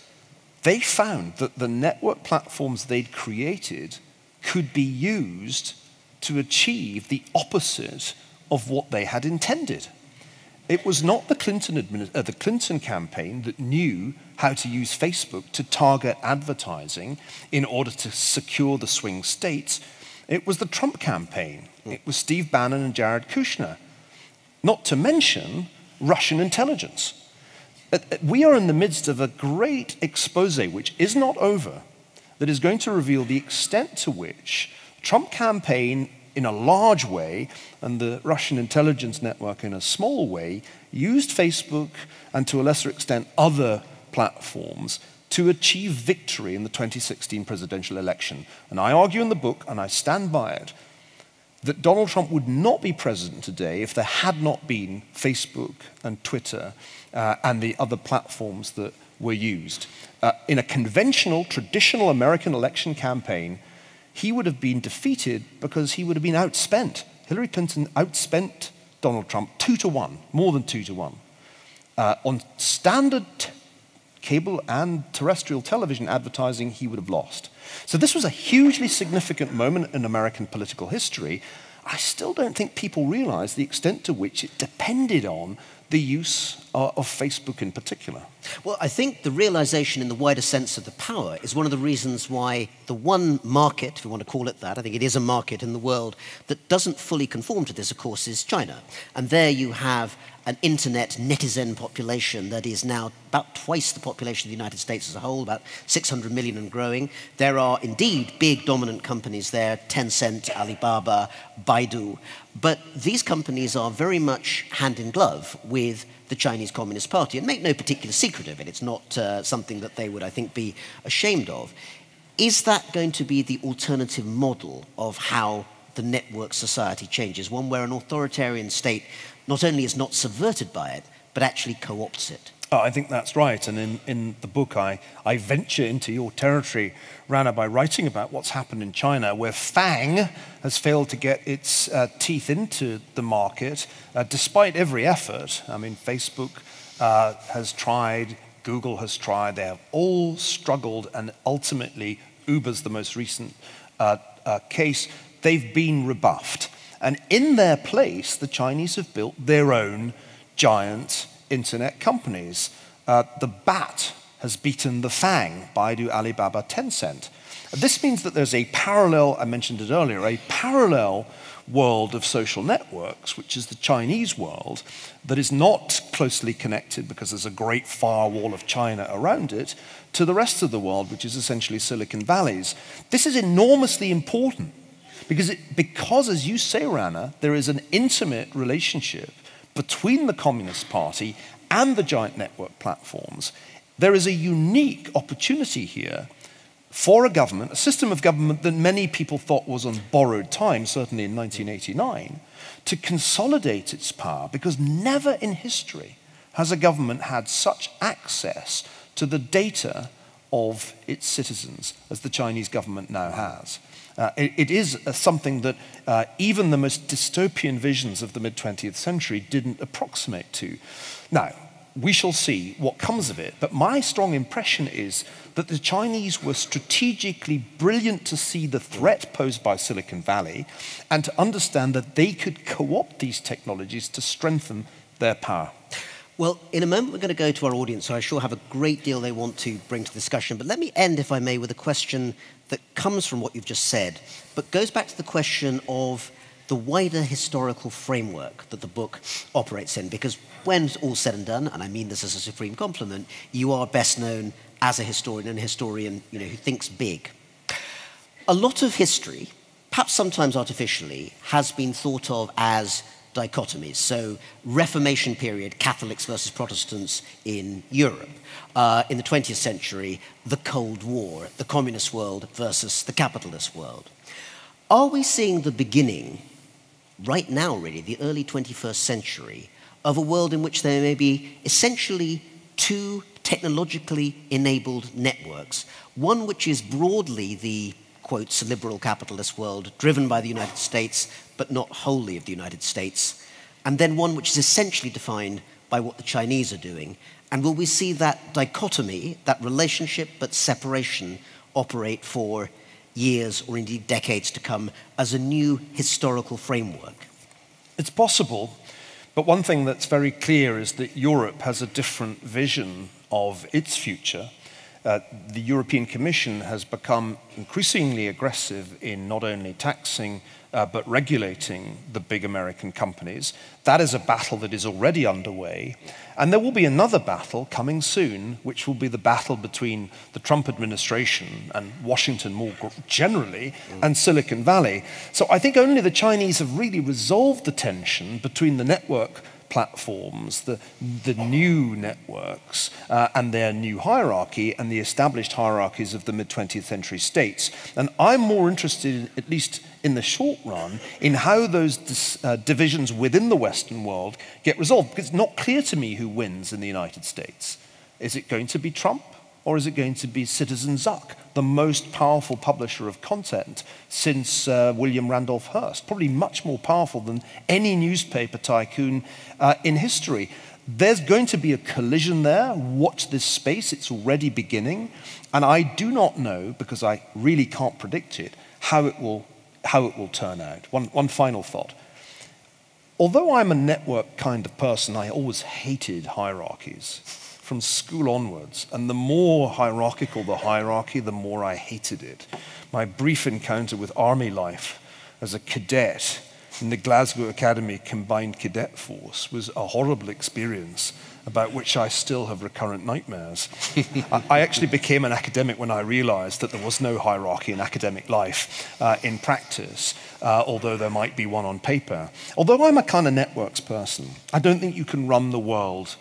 they found that the network platforms they'd created could be used to achieve the opposite of what they had intended. It was not the Clinton campaign that knew how to use Facebook to target advertising in order to secure the swing states. It was the Trump campaign. It was Steve Bannon and Jared Kushner. Not to mention Russian intelligence. We are in the midst of a great expose, which is not over, that is going to reveal the extent to which the Trump campaign in a large way, and the Russian intelligence network in a small way, used Facebook and to a lesser extent other platforms to achieve victory in the 2016 presidential election. And I argue in the book, and I stand by it, that Donald Trump would not be president today if there had not been Facebook and Twitter and the other platforms that were used. In a conventional, traditional American election campaign, he would have been defeated because he would have been outspent. Hillary Clinton outspent Donald Trump 2-1, more than 2-1. On standard cable and terrestrial television advertising, he would have lost. So this was a hugely significant moment in American political history. I still don't think people realize the extent to which it depended on the use of Facebook in particular. Well, I think the realization in the wider sense of the power is one of the reasons why the one market, if we want to call it that, I think it is a market in the world, that doesn't fully conform to this, of course, is China. And there you have an internet netizen population that is now about twice the population of the United States as a whole, about 600 million and growing. There are indeed big dominant companies there, Tencent, Alibaba, Baidu. But these companies are very much hand in glove with the Chinese Communist Party, and make no particular secret of it. It's not something that they would, I think, be ashamed of. Is that going to be the alternative model of how the network society changes, one where an authoritarian state not only is not subverted by it, but actually co-opts it? Oh, I think that's right. And in the book, I venture into your territory, Rana, by writing about what's happened in China, where FANG has failed to get its teeth into the market, despite every effort. I mean, Facebook has tried, Google has tried, they have all struggled, and ultimately, Uber's the most recent case, they've been rebuffed. And in their place, the Chinese have built their own giant internet companies. The bat has beaten the FANG, Baidu, Alibaba, Tencent. This means that there's a parallel, I mentioned it earlier, a parallel world of social networks, which is the Chinese world, that is not closely connected because there's a great firewall of China around it, to the rest of the world, which is essentially Silicon Valley's. This is enormously important because as you say, Rana, there is an intimate relationship between the Communist Party and the giant network platforms. There is a unique opportunity here for a government, a system of government that many people thought was on borrowed time, certainly in 1989, to consolidate its power, because never in history has a government had such access to the data of its citizens as the Chinese government now has. It is something that even the most dystopian visions of the mid-20th century didn't approximate to. Now, we shall see what comes of it, but my strong impression is that the Chinese were strategically brilliant to see the threat posed by Silicon Valley and to understand that they could co-opt these technologies to strengthen their power. Well, in a moment we're going to go to our audience, so I sure have a great deal they want to bring to discussion. But let me end, if I may, with a question that comes from what you've just said, but goes back to the question of the wider historical framework that the book operates in. Because when all's said and done, and I mean this as a supreme compliment, you are best known as a historian, and a historian who thinks big. a lot of history, perhaps sometimes artificially, has been thought of as dichotomies. So, Reformation period, Catholics versus Protestants in Europe. In the 20th century, the Cold War, the communist world versus the capitalist world. Are we seeing the beginning, right now really, the early 21st century, of a world in which there may be essentially two technologically enabled networks? One which is broadly the, quotes, liberal capitalist world, driven by the United States, but not wholly of the United States, and then one which is essentially defined by what the Chinese are doing. And will we see that dichotomy, that relationship but separation, operate for years or indeed decades to come as a new historical framework? It's possible, but one thing that's very clear is that Europe has a different vision of its future. The European Commission has become increasingly aggressive in not only taxing but regulating the big American companies. That is a battle that is already underway. And there will be another battle coming soon, which will be the battle between the Trump administration and Washington more generally, and Silicon Valley. So I think only the Chinese have really resolved the tension between the network platforms, the new networks, and their new hierarchy, and the established hierarchies of the mid-20th century states. And I'm more interested, at least in the short run, in how those divisions within the Western world get resolved, because it's not clear to me who wins in the United States. Is it going to be Trump, or is it going to be Citizen Zuck, the most powerful publisher of content since William Randolph Hearst? Probably much more powerful than any newspaper tycoon in history. There's going to be a collision there. Watch this space. It's already beginning. And I do not know, because I really can't predict it, how it will turn out. One final thought. Although I'm a network kind of person, I always hated hierarchies from school onwards. And the more hierarchical the hierarchy, the more I hated it. My brief encounter with army life as a cadet in the Glasgow Academy Combined Cadet Force was a horrible experience about which I still have recurrent nightmares. I actually became an academic when I realized that there was no hierarchy in academic life in practice, although there might be one on paper. Although I'm a kind of networks person, I don't think you can run the world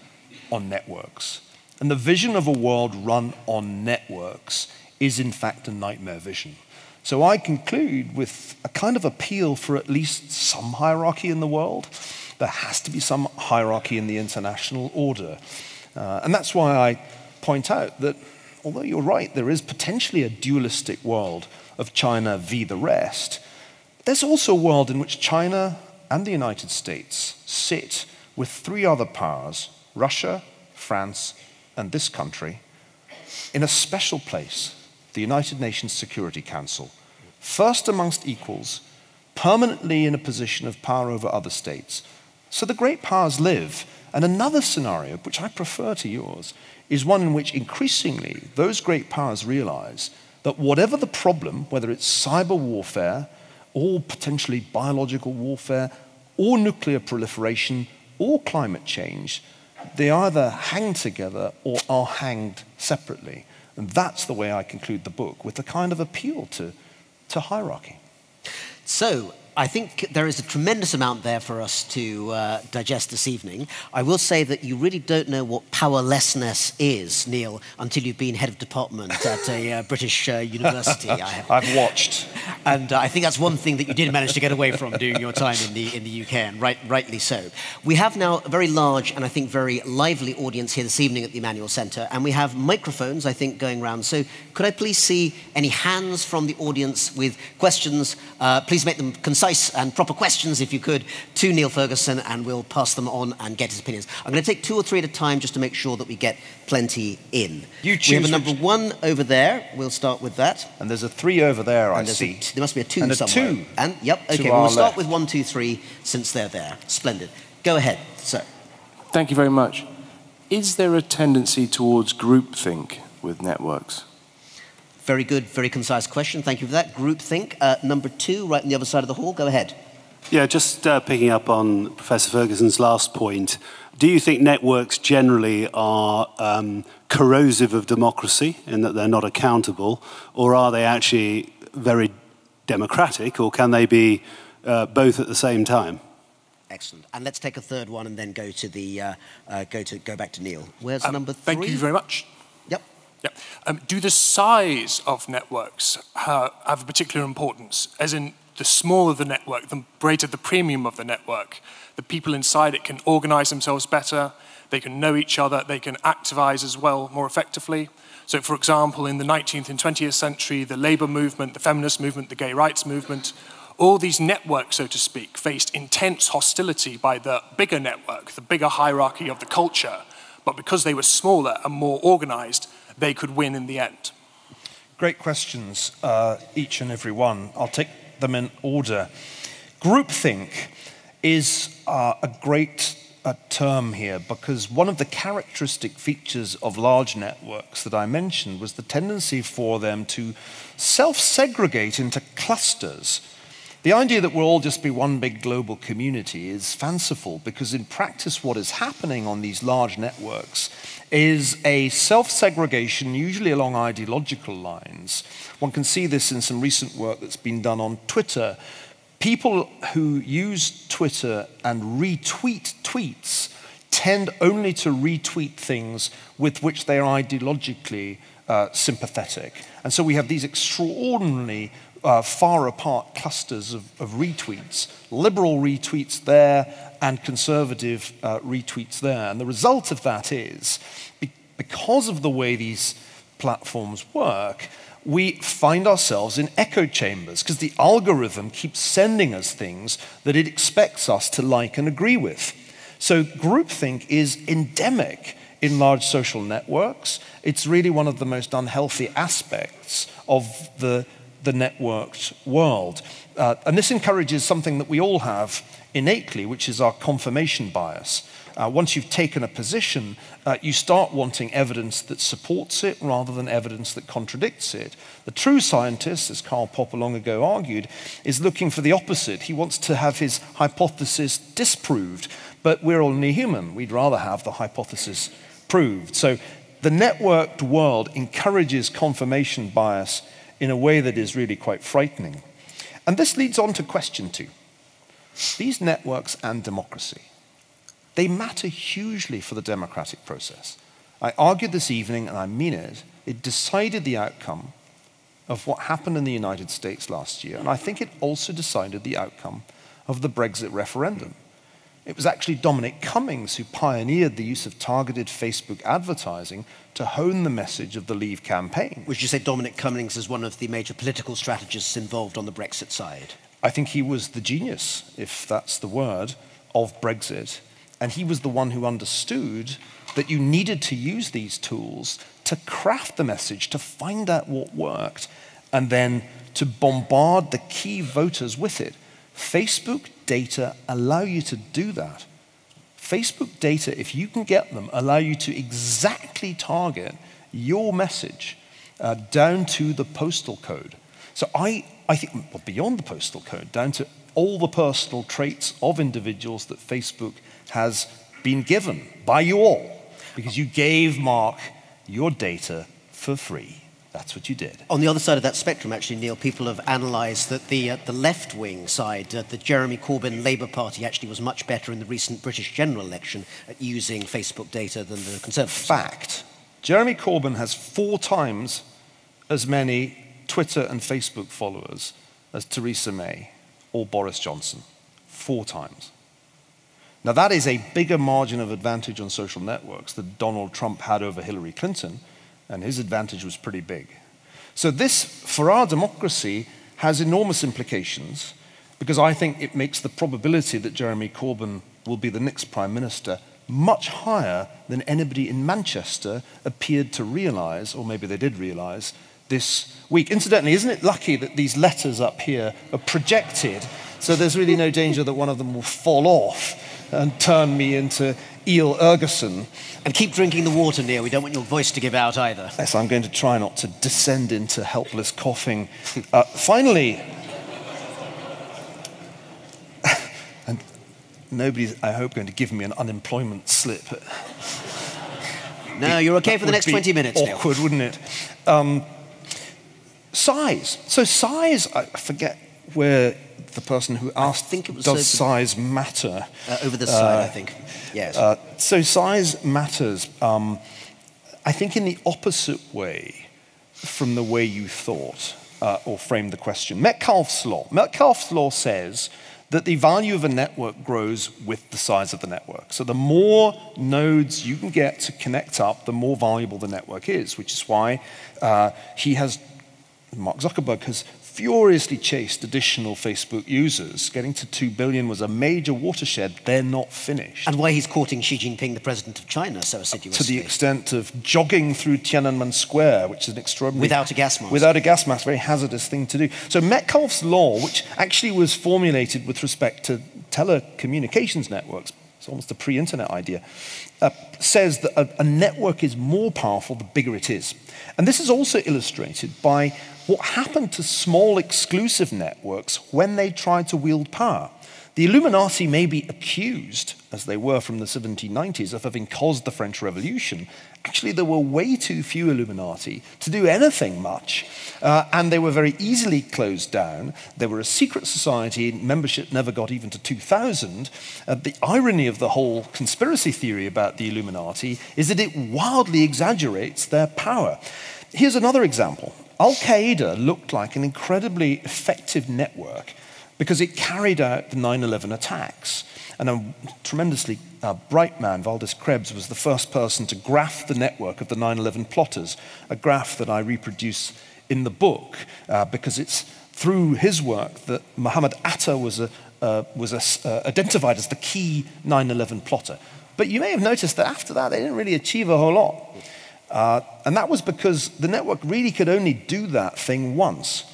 on networks. And the vision of a world run on networks is in fact a nightmare vision. So I conclude with a kind of appeal for at least some hierarchy in the world. There has to be some hierarchy in the international order. And that's why I point out that although you're right, there is potentially a dualistic world of China v. the rest, there's also a world in which China and the United States sit with three other powers, Russia, France, and this country, in a special place, the United Nations Security Council, first amongst equals, permanently in a position of power over other states. So the great powers live. And another scenario, which I prefer to yours, is one in which increasingly those great powers realize that whatever the problem, whether it's cyber warfare, or potentially biological warfare, or nuclear proliferation, or climate change, they either hang together or are hanged separately. And that's the way I conclude the book, with a kind of appeal to hierarchy. So, I think there is a tremendous amount there for us to digest this evening. I will say that you really don't know what powerlessness is, Niall, until you've been head of department at a British university. I've watched. And I think that's one thing that you did manage to get away from during your time in the UK, and rightly so. We have now a very large and I think very lively audience here this evening at the Emmanuel Centre, and we have microphones, I think, going round. So could I please see any hands from the audience with questions? Please make them concise and proper questions, if you could, to Niall Ferguson, and we'll pass them on and get his opinions. I'm going to take 2 or 3 at a time just to make sure that we get plenty in. You choose. We have a number 1 over there. We'll start with that. And there's a 3 over there, I see. There must be a 2 and somewhere. And a 2. And, yep, okay, we'll start with 1, 2, 3, since they're there. Splendid. Go ahead, sir. Thank you very much. Is there a tendency towards groupthink with networks? Very good, very concise question. Thank you for that. Groupthink. Number 2, right on the other side of the hall. Go ahead. Yeah, just picking up on Professor Ferguson's last point. Do you think networks generally are corrosive of democracy in that they're not accountable, or are they actually very democratic, or can they be both at the same time? Excellent. And let's take a third one and then go to the go back to Neil. Where's number 3? Thank you very much. Yep. Yep. Do the size of networks have a particular importance? As in, the smaller the network, the greater the premium of the network. The people inside it can organize themselves better, they can know each other, they can activize as well more effectively. So, for example, in the 19th and 20th century, the labor movement, the feminist movement, the gay rights movement, all these networks, so to speak, faced intense hostility by the bigger network, the bigger hierarchy of the culture. But because they were smaller and more organized, they could win in the end. Great questions, each and every one. I'll take them in order. Groupthink is a great term here, because one of the characteristic features of large networks that I mentioned was the tendency for them to self-segregate into clusters. The idea that we'll all just be one big global community is fanciful, because in practice what is happening on these large networks is a self-segregation, usually along ideological lines. One can see this in some recent work that's been done on Twitter. People who use Twitter and retweet tweets tend only to retweet things with which they are ideologically sympathetic. And so we have these extraordinarily far apart clusters of retweets, liberal retweets there and conservative retweets there. And the result of that is, because of the way these platforms work, we find ourselves in echo chambers, because the algorithm keeps sending us things that it expects us to like and agree with. So groupthink is endemic in large social networks. It's really one of the most unhealthy aspects of the networked world. And this encourages something that we all have innately, which is our confirmation bias. Once you've taken a position, you start wanting evidence that supports it rather than evidence that contradicts it. The true scientist, as Karl Popper long ago argued, is looking for the opposite. He wants to have his hypothesis disproved, but we're only human. We'd rather have the hypothesis proved. So the networked world encourages confirmation bias in a way that is really quite frightening. And this leads on to question 2. These networks and democracy, they matter hugely for the democratic process. I argued this evening, and I mean it, it decided the outcome of what happened in the United States last year, and I think it also decided the outcome of the Brexit referendum. It was actually Dominic Cummings who pioneered the use of targeted Facebook advertising to hone the message of the Leave campaign. Would you say Dominic Cummings is one of the major political strategists involved on the Brexit side? I think he was the genius, if that's the word, of Brexit. And he was the one who understood that you needed to use these tools to craft the message, to find out what worked, and then to bombard the key voters with it. Facebook data allow you to do that. Facebook data, if you can get them, allow you to exactly target your message down to the postal code. So I think, well, beyond the postal code, down to all the personal traits of individuals that Facebook has been given by you all, because you gave Mark your data for free. That's what you did. On the other side of that spectrum, actually, Neil, people have analysed that the left-wing side, the Jeremy Corbyn Labour Party, actually was much better in the recent British general election at using Facebook data than the Conservative Fact. Jeremy Corbyn has 4 times as many Twitter and Facebook followers as Theresa May or Boris Johnson. 4 times. Now, that is a bigger margin of advantage on social networks than Donald Trump had over Hillary Clinton, and his advantage was pretty big. So this, for our democracy, has enormous implications, because I think it makes the probability that Jeremy Corbyn will be the next Prime Minister much higher than anybody in Manchester appeared to realise, or maybe they did realise, this week. Incidentally, isn't it lucky that these letters up here are projected, so there's really no danger that one of them will fall off and turn me into Eel Ferguson. And keep drinking the water, Neil. We don't want your voice to give out either. Yes, I'm going to try not to descend into helpless coughing. Finally, and nobody's, I hope, going to give me an unemployment slip. No, you're okay for the next 20 minutes, Neil. Awkward, wouldn't it? Size. So size, I forget where the person who asked, I think it was does size matter? Over the side, I think. Yes. So size matters, I think, in the opposite way from the way you thought or framed the question. Metcalfe's law. Metcalfe's law says that the value of a network grows with the size of the network. So the more nodes you can get to connect up, the more valuable the network is, which is why Mark Zuckerberg has furiously chased additional Facebook users. Getting to 2 billion was a major watershed. They're not finished. And why he's courting Xi Jinping, the president of China, so assiduously. To the extent of jogging through Tiananmen Square, which is an extraordinary... Without a gas mask. Without a gas mask, very hazardous thing to do. So Metcalfe's law, which actually was formulated with respect to telecommunications networks, it's almost a pre-internet idea, says that a network is more powerful the bigger it is. And this is also illustrated by what happened to small exclusive networks when they tried to wield power. The Illuminati may be accused, as they were from the 1790s, of having caused the French Revolution. Actually, there were way too few Illuminati to do anything much, and they were very easily closed down. They were a secret society, membership never got even to 2,000. The irony of the whole conspiracy theory about the Illuminati is that it wildly exaggerates their power. Here's another example. Al-Qaeda looked like an incredibly effective network because it carried out the 9/11 attacks. And a tremendously bright man, Valdez Krebs, was the first person to graph the network of the 9/11 plotters, a graph that I reproduce in the book because it's through his work that Mohammed Atta was identified as the key 9/11 plotter. But you may have noticed that after that, they didn't really achieve a whole lot. And that was because the network really could only do that thing once.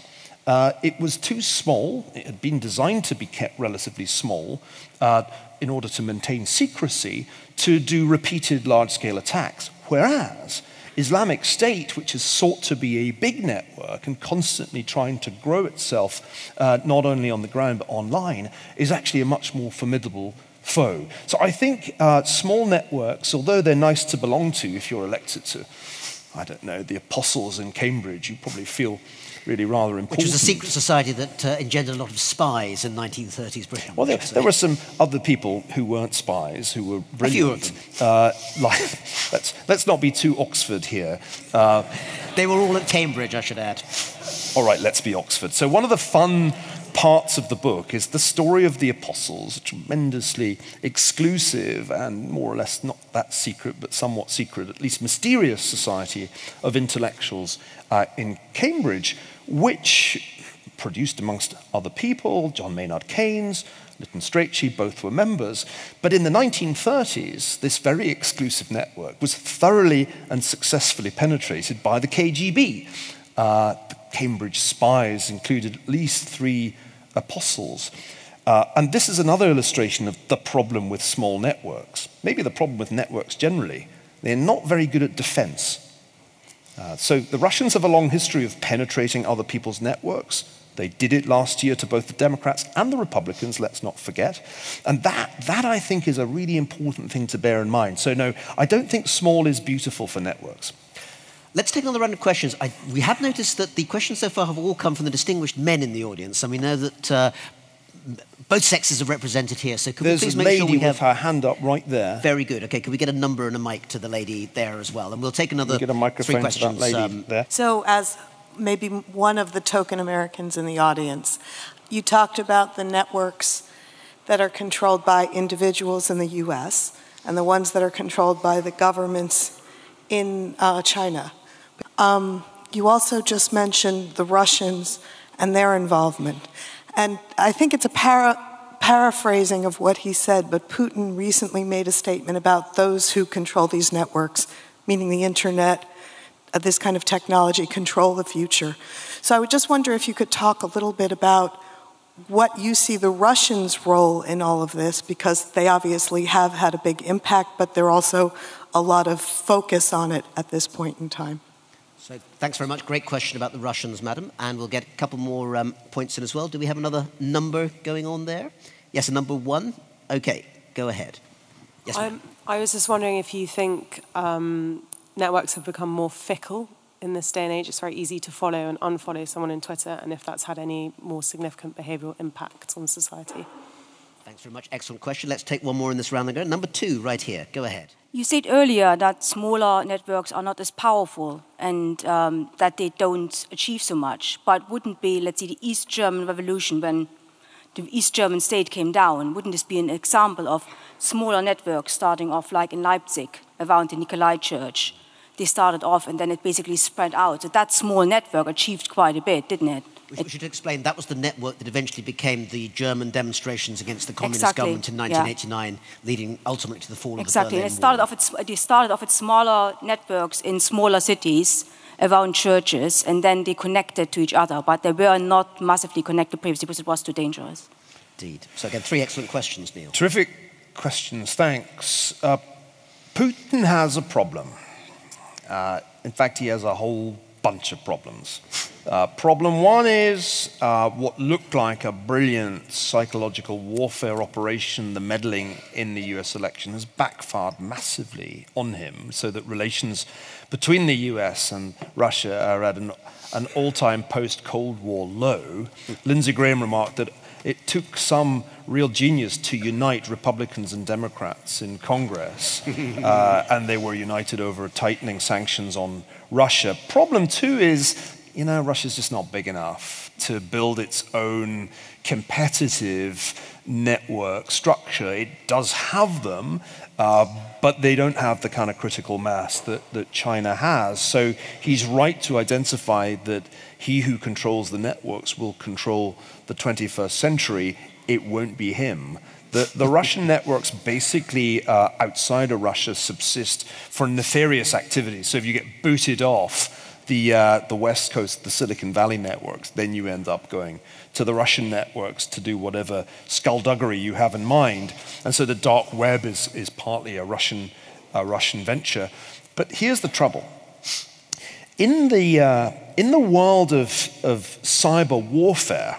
It was too small. It had been designed to be kept relatively small in order to maintain secrecy, to do repeated large-scale attacks. Whereas Islamic State, which has sought to be a big network and constantly trying to grow itself not only on the ground but online, is actually a much more formidable foe. So I think small networks, although they're nice to belong to if you're elected to, I don't know, the Apostles in Cambridge, you probably feel really rather important. Which was a secret society that engendered a lot of spies in 1930s Britain. Well, there were some other people who weren't spies, who were brilliant. Let's not be too Oxford here. They were all at Cambridge, I should add. All right, let's be Oxford. So one of the fun parts of the book is the story of the Apostles, a tremendously exclusive and more or less not that secret, but somewhat secret, at least mysterious society of intellectuals in Cambridge, which produced, amongst other people, John Maynard Keynes, Lytton Strachey, both were members. But in the 1930s, this very exclusive network was thoroughly and successfully penetrated by the KGB. The Cambridge spies included at least 3 apostles. And this is another illustration of the problem with small networks. Maybe the problem with networks generally. They're not very good at defense. So the Russians have a long history of penetrating other people's networks. They did it last year to both the Democrats and the Republicans, let's not forget. And that I think is a really important thing to bear in mind. So no, I don't think small is beautiful for networks. Let's take another round of questions. We have noticed that the questions so far have all come from the distinguished men in the audience, and we know that both sexes are represented here. So could we please make sure we have... There's a lady with her hand up right there. Very good. Okay, could we get a number and a mic to the lady there as well? And we'll take another 3 questions. Get a microphone to that lady there. So as maybe one of the token Americans in the audience, you talked about the networks that are controlled by individuals in the US and the ones that are controlled by the governments in China. You also just mentioned the Russians and their involvement. And I think it's a paraphrasing of what he said, but Putin recently made a statement about those who control these networks, meaning the internet, this kind of technology, control the future. So I would just wonder if you could talk a little bit about what you see the Russians' role in all of this, because they obviously have had a big impact, but there are also a lot of focus on it at this point in time. So thanks very much. Great question about the Russians, madam. And we'll get a couple more points in as well. Do we have another number going on there? Yes, a number 1. Okay, go ahead. Yes, I was just wondering if you think networks have become more fickle in this day and age, it's very easy to follow and unfollow someone on Twitter, and if that's had any more significant behavioural impact on society. Thanks very much. Excellent question. Let's take one more in this round and go. Number 2, right here. Go ahead. You said earlier that smaller networks are not as powerful and that they don't achieve so much. But wouldn't be, let's say, the East German Revolution, when the East German state came down, wouldn't this be an example of smaller networks starting off like in Leipzig around the Nikolai Church? They started off and then it basically spread out. So that small network achieved quite a bit, didn't it? We should explain, that was the network that eventually became the German demonstrations against the communist government in 1989, leading ultimately to the fall of the Berlin Wall. They started off with smaller networks in smaller cities around churches, and then they connected to each other, but they were not massively connected previously because it was too dangerous. Indeed. So again, 3 excellent questions, Neil. Terrific questions, thanks. Putin has a problem. In fact, he has a whole bunch of problems. Problem 1 is what looked like a brilliant psychological warfare operation, the meddling in the US election, has backfired massively on him, so that relations between the US and Russia are at an all-time post-Cold War low. Lindsey Graham remarked that it took some real genius to unite Republicans and Democrats in Congress, and they were united over tightening sanctions on Russia. Problem 2 is, Russia's just not big enough to build its own competitive network structure. It does have them, but they don't have the kind of critical mass that China has. So he's right to identify that he who controls the networks will control the 21st century. It won't be him. The Russian networks basically outside of Russia subsist for nefarious activities. So if you get booted off the West Coast, the Silicon Valley networks, then you end up going to the Russian networks to do whatever skullduggery you have in mind. And so the dark web is partly a Russian venture. But here's the trouble. In the world of cyber warfare,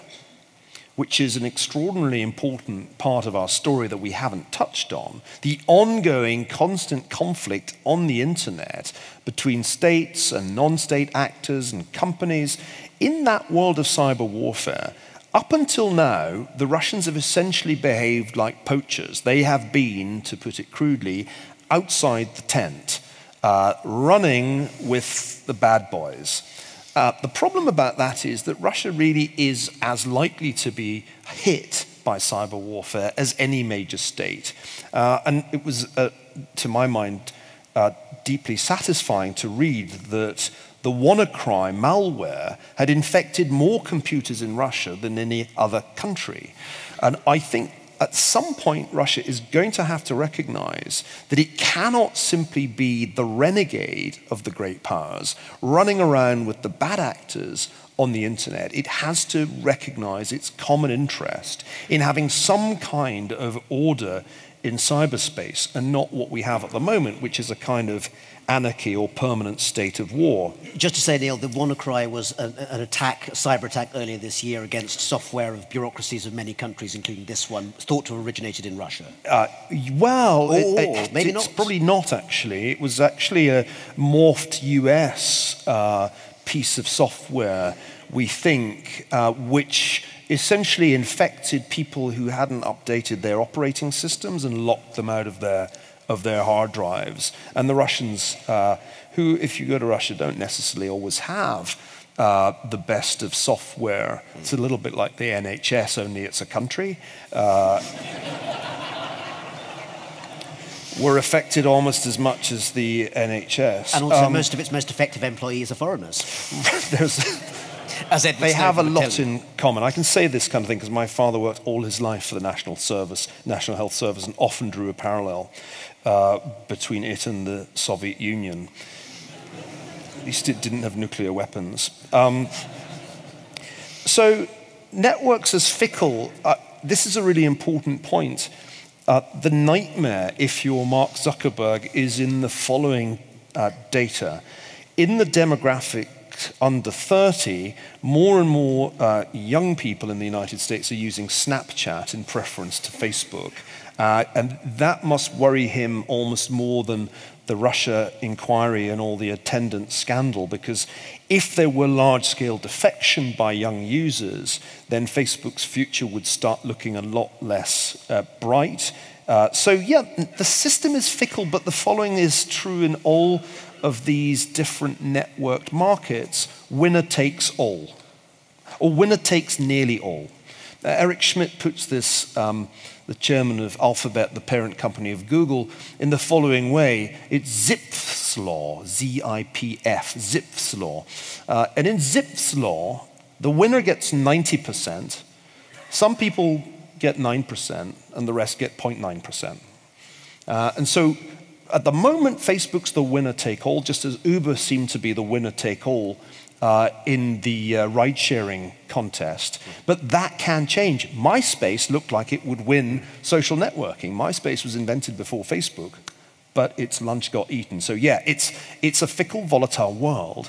which is an extraordinarily important part of our story that we haven't touched on, the ongoing constant conflict on the internet between states and non-state actors and companies, in that world of cyber warfare, up until now, the Russians have essentially behaved like poachers. They have been, to put it crudely, outside the tent, running with the bad boys. The problem about that is that Russia really is as likely to be hit by cyber warfare as any major state. And it was, to my mind, deeply satisfying to read that the WannaCry malware had infected more computers in Russia than any other country. And I think at some point, Russia is going to have to recognize that it cannot simply be the renegade of the great powers running around with the bad actors on the internet. It has to recognize its common interest in having some kind of order in cyberspace and not what we have at the moment, which is a kind of anarchy or permanent state of war. Just to say, Neil, the WannaCry was an attack, a cyber attack earlier this year against software of bureaucracies of many countries, including this one, thought to have originated in Russia. Maybe not. It's probably not, actually. It was actually a morphed US piece of software, we think, which essentially infected people who hadn't updated their operating systems and locked them out of their hard drives. And the Russians, who, if you go to Russia, don't necessarily always have the best of software. It's a little bit like the NHS, only it's a country. Were affected almost as much as the NHS. And also most of its most effective employees are foreigners. They have a lot in common. I can say this kind of thing because my father worked all his life for the National Health Service, and often drew a parallel between it and the Soviet Union. At least it didn't have nuclear weapons. So networks as fickle, this is a really important point. The nightmare, if you're Mark Zuckerberg, is in the following data. In the demographic under 30, more and more young people in the United States are using Snapchat in preference to Facebook. And that must worry him almost more than the Russia inquiry and all the attendant scandal, because if there were large-scale defection by young users, then Facebook's future would start looking a lot less bright. So yeah, the system is fickle, but the following is true in all of these different networked markets: winner takes all, or winner takes nearly all. Eric Schmidt puts this, the chairman of Alphabet, the parent company of Google, in the following way. It's Zipf's law, Z-I-P-F, Zipf's law. And in Zipf's law, the winner gets 90%. Some people get 9%, and the rest get 0.9%. And so at the moment, Facebook's the winner-take-all, just as Uber seemed to be the winner-take-all in the ride-sharing contest. But that can change. MySpace looked like it would win social networking. MySpace was invented before Facebook, but its lunch got eaten. So yeah, it's a fickle, volatile world.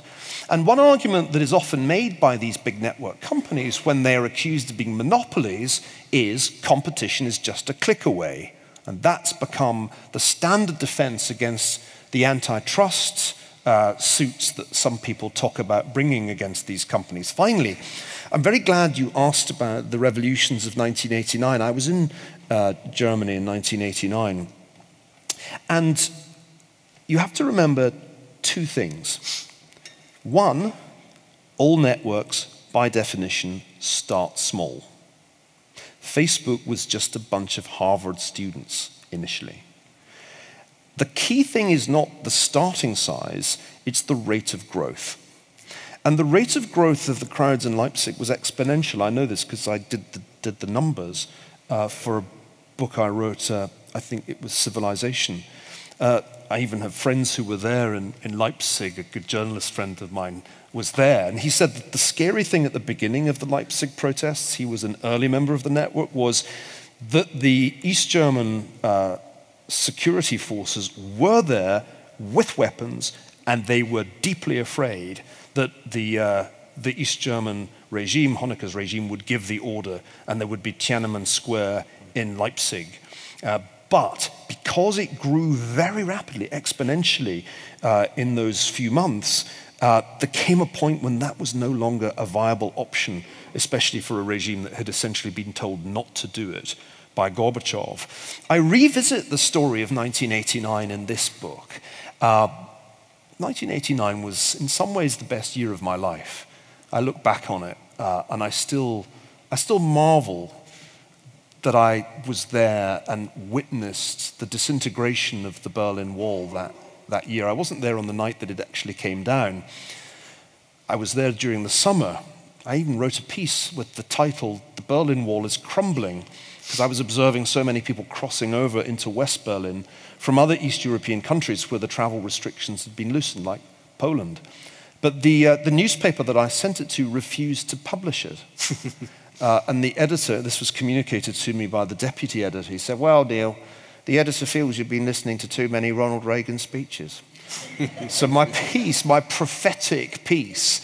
And one argument that is often made by these big network companies when they are accused of being monopolies is competition is just a click away. And that's become the standard defense against the antitrust suits that some people talk about bringing against these companies. Finally, I'm very glad you asked about the revolutions of 1989. I was in Germany in 1989. And you have to remember two things. One, all networks, by definition, start small. Facebook was just a bunch of Harvard students initially. The key thing is not the starting size, it's the rate of growth. And the rate of growth of the crowds in Leipzig was exponential. I know this because I did the numbers for a book I wrote, I think it was Civilization. I even have friends who were there in Leipzig. A good journalist friend of mine was there. And he said that the scary thing at the beginning of the Leipzig protests, he was an early member of the network, was that the East German security forces were there with weapons, and they were deeply afraid that the East German regime, Honecker's regime, would give the order and there would be Tiananmen Square in Leipzig. But because it grew very rapidly, exponentially in those few months, there came a point when that was no longer a viable option, especially for a regime that had essentially been told not to do it by Gorbachev. I revisit the story of 1989 in this book. 1989 was in some ways the best year of my life. I look back on it and I still marvel that I was there and witnessed the disintegration of the Berlin Wall that year. I wasn't there on the night that it actually came down. I was there during the summer. I even wrote a piece with the title, "The Berlin Wall is Crumbling," because I was observing so many people crossing over into West Berlin from other East European countries where the travel restrictions had been loosened, like Poland. But the newspaper that I sent it to refused to publish it. And the editor, this was communicated to me by the deputy editor, he said, "Well, Neil, the editor feels you've been listening to too many Ronald Reagan speeches." So my piece, my prophetic piece,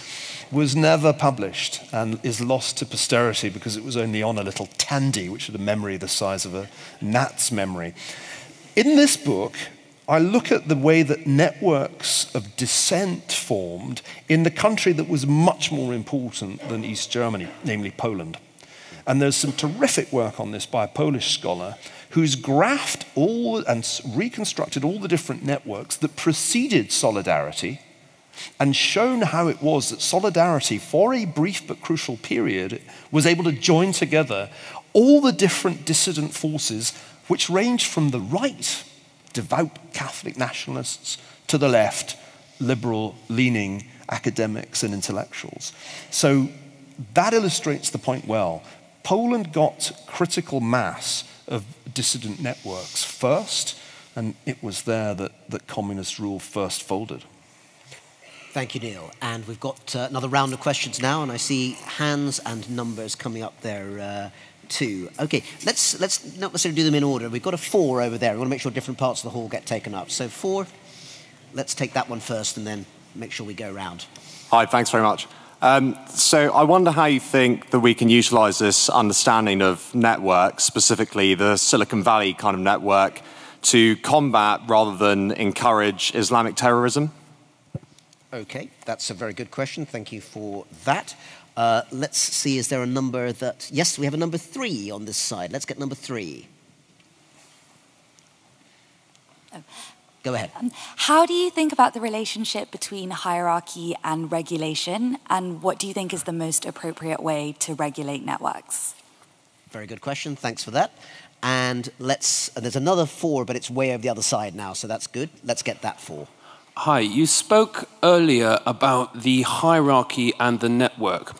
was never published and is lost to posterity because it was only on a little Tandy, which had a memory the size of a gnat's memory. In this book, I look at the way that networks of dissent formed in the country that was much more important than East Germany, namely Poland. And there's some terrific work on this by a Polish scholar who's graphed all and reconstructed all the different networks that preceded Solidarity and shown how it was that Solidarity, for a brief but crucial period, was able to join together all the different dissident forces which ranged from the right, devout Catholic nationalists, to the left, liberal-leaning academics and intellectuals. So that illustrates the point well. Poland got critical mass of dissident networks first, and it was there that communist rule first folded. Thank you, Neil. And we've got another round of questions now, and I see hands and numbers coming up there too. Okay, let's not necessarily do them in order. We've got a 4 over there. We want to make sure different parts of the hall get taken up. So 4, let's take that one first and then make sure we go around. Hi, thanks very much. So I wonder how you think that we can utilize this understanding of networks, specifically the Silicon Valley kind of network, to combat rather than encourage Islamic terrorism? Okay, that's a very good question. Thank you for that. Let's see, is there a number that... Yes, we have a number 3 on this side. Let's get number 3. Go ahead. How do you think about the relationship between hierarchy and regulation, and what do you think is the most appropriate way to regulate networks? Very good question. Thanks for that. And there's another 4, but it's way over the other side now, so that's good. Let's get that 4. Hi, you spoke earlier about the hierarchy and the network.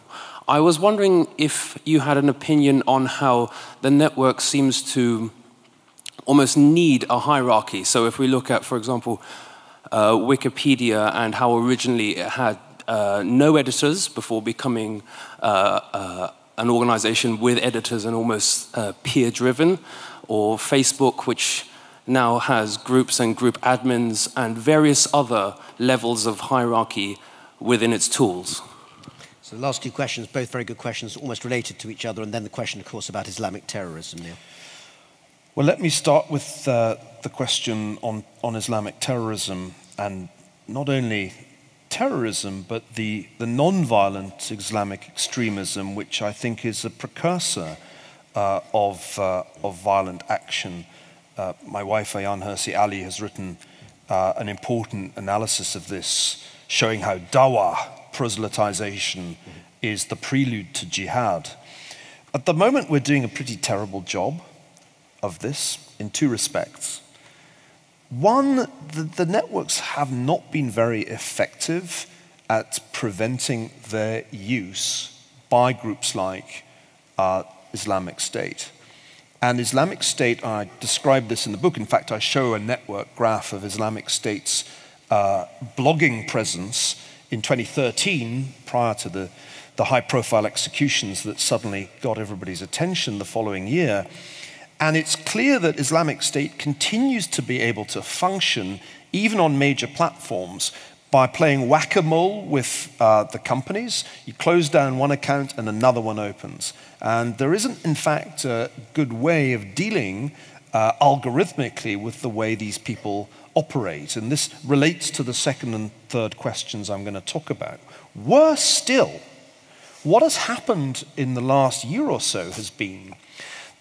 I was wondering if you had an opinion on how the network seems to almost need a hierarchy. So if we look at, for example, Wikipedia and how originally it had no editors before becoming an organization with editors and almost peer-driven, or Facebook, which now has groups and group admins and various other levels of hierarchy within its tools. So the last 2 questions, both very good questions, almost related to each other, and then the question, of course, about Islamic terrorism, Neil. Well, let me start with the question on Islamic terrorism, and not only terrorism, but the non-violent Islamic extremism, which I think is a precursor of violent action. My wife, Ayaan Hirsi Ali, has written an important analysis of this, showing how dawah, proselytization, is the prelude to jihad. At the moment, we're doing a pretty terrible job of this in 2 respects. One, the networks have not been very effective at preventing their use by groups like Islamic State. And Islamic State, I describe this in the book, in fact I show a network graph of Islamic State's blogging presence in 2013, prior to the high-profile executions that suddenly got everybody's attention the following year. And it's clear that Islamic State continues to be able to function, even on major platforms, by playing whack-a-mole with the companies. You close down one account and another one opens. And there isn't, in fact, a good way of dealing algorithmically with the way these people operate. And this relates to the 2nd and 3rd questions I'm going to talk about. Worse still, what has happened in the last year or so has been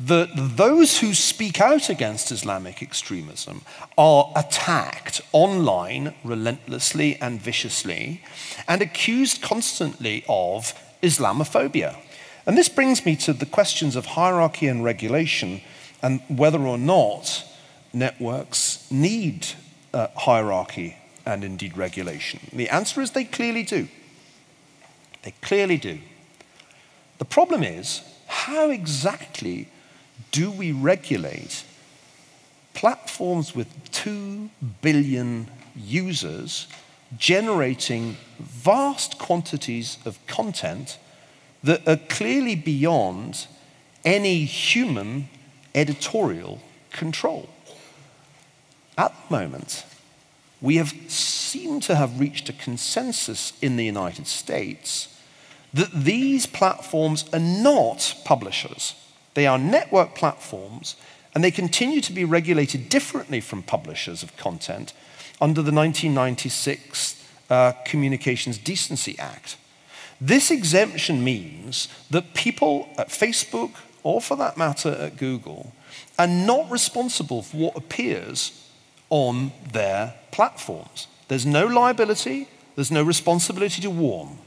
that those who speak out against Islamic extremism are attacked online relentlessly and viciously and accused constantly of Islamophobia. And this brings me to the questions of hierarchy and regulation and whether or not networks need hierarchy and indeed regulation. The answer is they clearly do. They clearly do. The problem is, how exactly do we regulate platforms with 2 billion users generating vast quantities of content that are clearly beyond any human editorial control? At the moment, we have seemed to have reached a consensus in the United States that these platforms are not publishers. They are network platforms, and they continue to be regulated differently from publishers of content under the 1996 Communications Decency Act. This exemption means that people at Facebook, or for that matter at Google, are not responsible for what appears on their platforms. There's no liability, there's no responsibility to warn.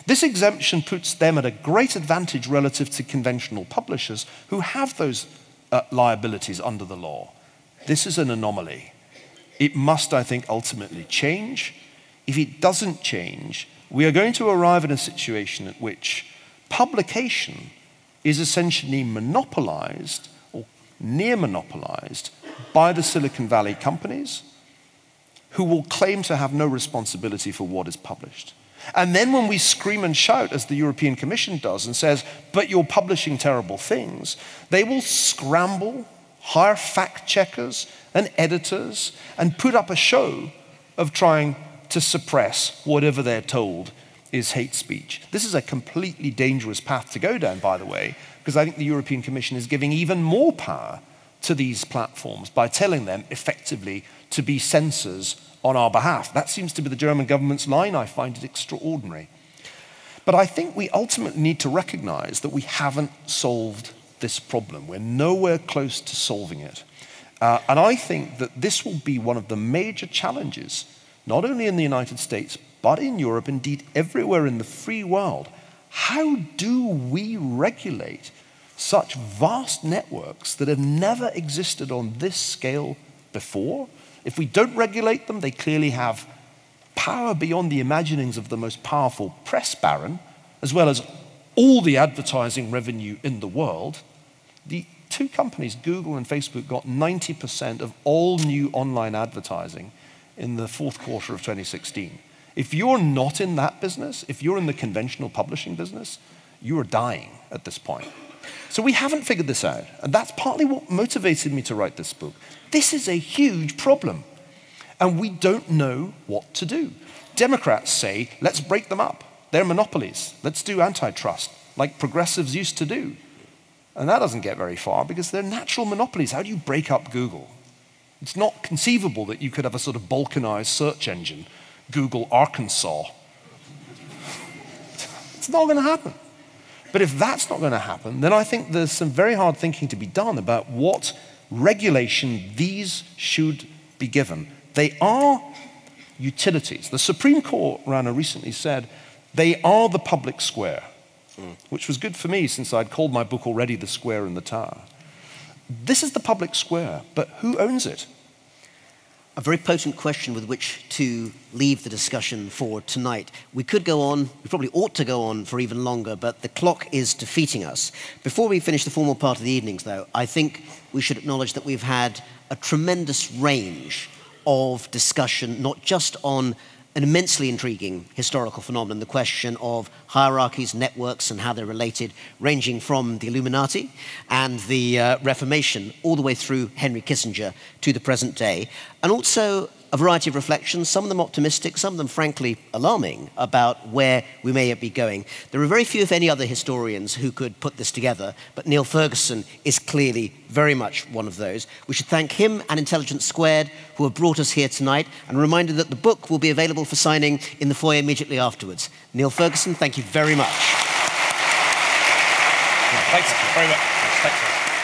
This exemption puts them at a great advantage relative to conventional publishers who have those liabilities under the law. This is an anomaly. It must, I think, ultimately change. If it doesn't change, we are going to arrive in a situation at which publication is essentially monopolized or near monopolized by the Silicon Valley companies who will claim to have no responsibility for what is published. And then when we scream and shout, as the European Commission does, and says, but you're publishing terrible things, they will scramble, hire fact checkers and editors, and put up a show of trying to suppress whatever they're told is hate speech. This is a completely dangerous path to go down, by the way, because I think the European Commission is giving even more power to these platforms by telling them effectively to be censors on our behalf. That seems to be the German government's line. I find it extraordinary. But I think we ultimately need to recognize that we haven't solved this problem. We're nowhere close to solving it. And I think that this will be one of the major challenges, not only in the United States, but in Europe, indeed everywhere in the free world. How do we regulate such vast networks that have never existed on this scale before? If we don't regulate them, they clearly have power beyond the imaginings of the most powerful press baron, as well as all the advertising revenue in the world. The two companies, Google and Facebook, got 90% of all new online advertising in the fourth quarter of 2016. If you're not in that business, if you're in the conventional publishing business, you are dying at this point. So we haven't figured this out, and that's partly what motivated me to write this book. This is a huge problem, and we don't know what to do. Democrats say, let's break them up. They're monopolies. Let's do antitrust, like progressives used to do. And that doesn't get very far, because they're natural monopolies. How do you break up Google? It's not conceivable that you could have a sort of balkanized search engine, Google Arkansas. It's not going to happen. But if that's not going to happen, then I think there's some very hard thinking to be done about what regulation these should be given. They are utilities. The Supreme Court, Rana, recently said they are the public square, which was good for me since I'd called my book already The Square and the Tower. This is the public square, but who owns it? A very potent question with which to leave the discussion for tonight. We could go on, we probably ought to go on for even longer, but the clock is defeating us. Before we finish the formal part of the evenings, though, I think we should acknowledge that we've had a tremendous range of discussion, not just on an immensely intriguing historical phenomenon, the question of hierarchies, networks, and how they're related, ranging from the Illuminati and the Reformation all the way through Henry Kissinger to the present day, and also a variety of reflections, some of them optimistic, some of them frankly alarming, about where we may be going. There are very few, if any, other historians who could put this together, but Niall Ferguson is clearly very much one of those. We should thank him and Intelligence Squared, who have brought us here tonight, and a reminder that the book will be available for signing in the foyer immediately afterwards. Niall Ferguson, thank you very much. Thanks very much. Thanks.